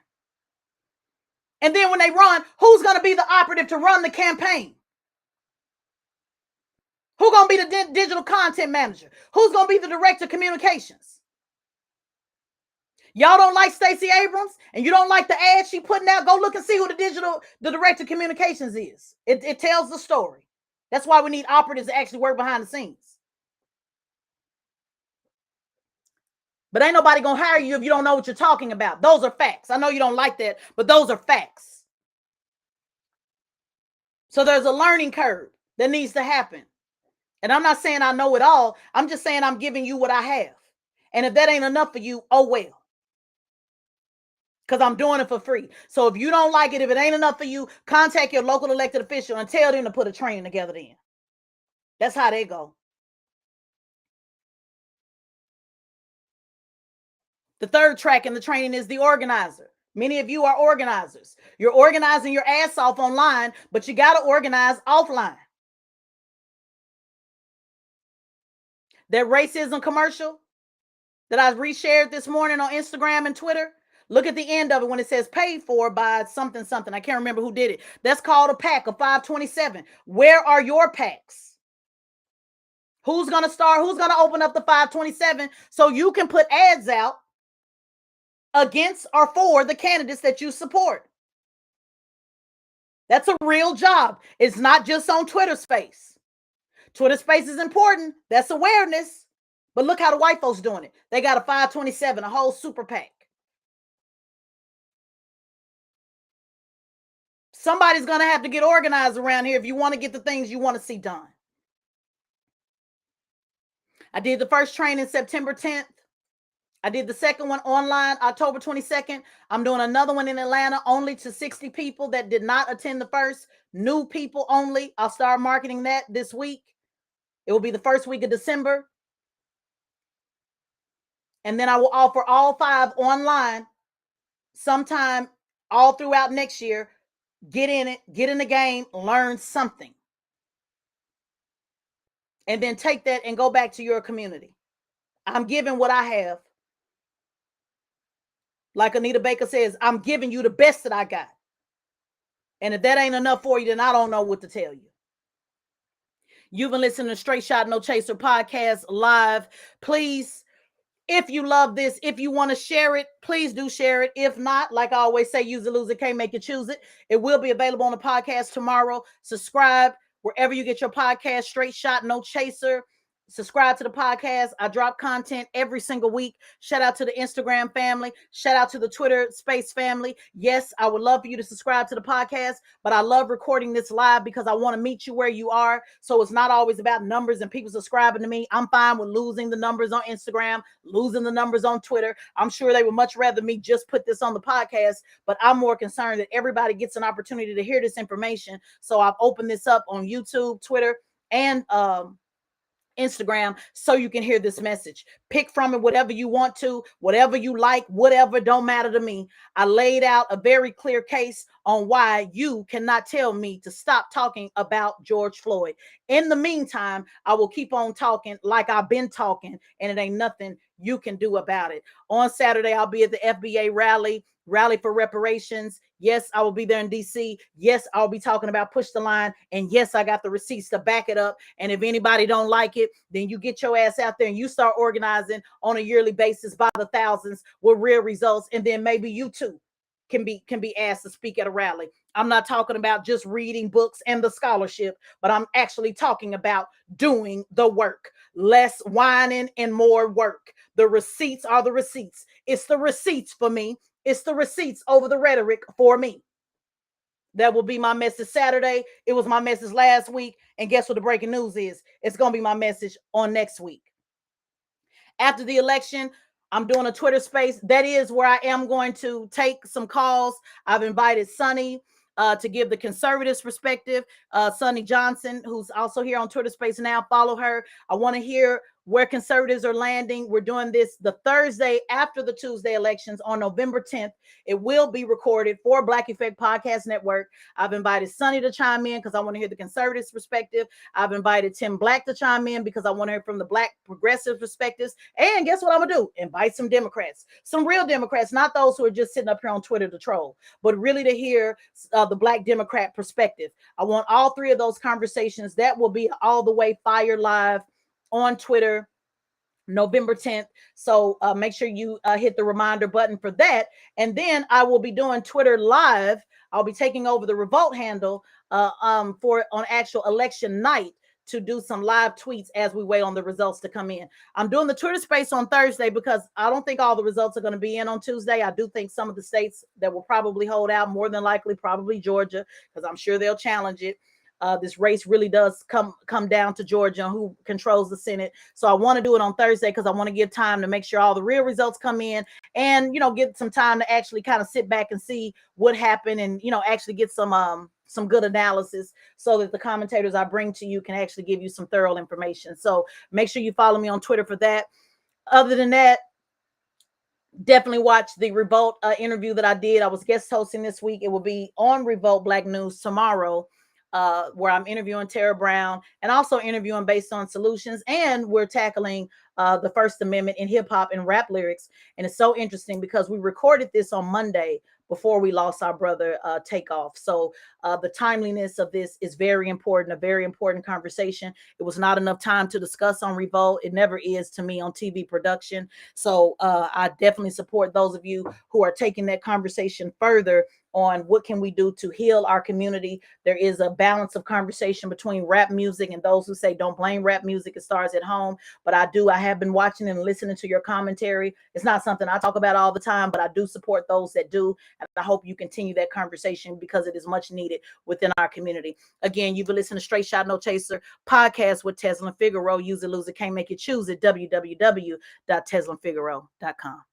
Speaker 1: And then when they run, who's going to be the operative to run the campaign? Who's going to be the digital content manager? Who's going to be the director of communications? Y'all don't like Stacey Abrams and you don't like the ad she putting out? Go look and see who the director of communications is. It tells the story. That's why we need operatives to actually work behind the scenes. But ain't nobody going to hire you if you don't know what you're talking about. Those are facts. I know you don't like that, but those are facts. So there's a learning curve that needs to happen. And I'm not saying I know it all. I'm just saying I'm giving you what I have. And if that ain't enough for you, oh well. Because I'm doing it for free. So if you don't like it, if it ain't enough for you, contact your local elected official and tell them to put a training together then. That's how they go. The third track in the training is the organizer. Many of you are organizers. You're organizing your ass off online, but you got to organize offline. That racism commercial that I reshared this morning on Instagram and Twitter, look at the end of it when it says paid for by something, something. I can't remember who did it. That's called a pack of 527. Where are your packs? Who's going to start? Who's going to open up the 527 so you can put ads out against or for the candidates that you support? That's a real job. It's not just on Twitter space. Twitter space is important. That's awareness. But look how the white folks doing it. They got a 527, a whole super PAC. Somebody's going to have to get organized around here if you want to get the things you want to see done. I did the first training September 10th. I did the second one online October 22nd. I'm doing another one in Atlanta only to 60 people that did not attend the first. New people only. I'll start marketing that this week. It will be the first week of December. And then I will offer all 5 online sometime all throughout next year. Get in it, get in the game, learn something. And then take that and go back to your community. I'm giving what I have. Like Anita Baker says, I'm giving you the best that I got. And if that ain't enough for you, then I don't know what to tell you. You've been listening to Straight Shot No Chaser podcast live. Please, if you love this, if you want to share it, please do share it. If not, like I always say, use it, lose it, can't make you choose it. It will be available on the podcast tomorrow. Subscribe wherever you get your podcast, Straight Shot No Chaser. Subscribe to the podcast. I drop content every single week. Shout out to the Instagram family. Shout out to the Twitter space family. Yes, I would love for you to subscribe to the podcast, but I love recording this live because I want to meet you where you are. So it's not always about numbers and people subscribing to me. I'm fine with losing the numbers on Instagram, losing the numbers on Twitter. I'm sure they would much rather me just put this on the podcast, but I'm more concerned that everybody gets an opportunity to hear this information. So I've opened this up on YouTube, Twitter, and Instagram so you can hear this message. Pick from it whatever you want to, whatever you like, whatever, don't matter to me. I laid out a very clear case on why you cannot tell me to stop talking about George Floyd. In the meantime, I will keep on talking like I've been talking, and it ain't nothing you can do about it. On Saturday, I'll be at the FBA rally for reparations. Yes, I will be there in DC. Yes, I'll be talking about push the line. And yes, I got the receipts to back it up. And if anybody don't like it, then you get your ass out there and you start organizing on a yearly basis by the thousands with real results. And then maybe you too can be asked to speak at a rally. I'm not talking about just reading books and the scholarship, but I'm actually talking about doing the work. Less whining and more work. The receipts are the receipts. It's the receipts for me. It's the receipts over the rhetoric for me. That will be my message Saturday. It was my message last week. And guess what the breaking news is? It's going to be my message on next week. After the election, I'm doing a Twitter space. That is where I am going to take some calls. I've invited Sonny to give the conservatives perspective. Sonny Johnson, who's also here on Twitter space now. Follow her. I want to hear where conservatives are landing. We're doing this the Thursday after the Tuesday elections on November 10th. It will be recorded for Black Effect Podcast Network. I've invited Sonny to chime in because I want to hear the conservatives' perspective. I've invited Tim Black to chime in because I want to hear from the Black progressive perspectives. And guess what I'm going to do? Invite some Democrats, some real Democrats, not those who are just sitting up here on Twitter to troll, but really to hear the Black Democrat perspective. I want all three of those conversations. That will be all the way fire live on Twitter November 10th. So make sure you hit the reminder button for that. And then I will be doing Twitter live. I'll be taking over the Revolt handle for on actual election night to do some live tweets as we wait on the results to come in. I'm doing the Twitter space on Thursday because I don't think all the results are going to be in on Tuesday. I do think some of the states that will probably hold out, more than likely, probably Georgia, because I'm sure they'll challenge it. This race really does come down to Georgia, who controls the Senate. So I want to do it on Thursday because I want to give time to make sure all the real results come in and, get some time to actually kind of sit back and see what happened and, actually get some good analysis so that the commentators I bring to you can actually give you some thorough information. So make sure you follow me on Twitter for that. Other than that, definitely watch the Revolt interview that I did. I was guest hosting this week. It will be on Revolt Black News tomorrow. Where I'm interviewing Tara Brown and also interviewing based on solutions. And we're tackling the First Amendment in hip hop and rap lyrics. And it's so interesting because we recorded this on Monday before we lost our brother Takeoff. So the timeliness of this is very important, a very important conversation. It was not enough time to discuss on Revolt. It never is to me on TV production. So I definitely support those of you who are taking that conversation further on what can we do to heal our community. There is a balance of conversation between rap music and those who say don't blame rap music, it starts at home. But I have been watching and listening to your commentary. It's not something I talk about all the time, but I do support those that do. And I hope you continue that conversation because it is much needed within our community. Again, you've been listening to Straight Shot No Chaser podcast with Tezlyn Figaro. Use it, lose it, can't make you choose it. www.tezlynfigaro.com.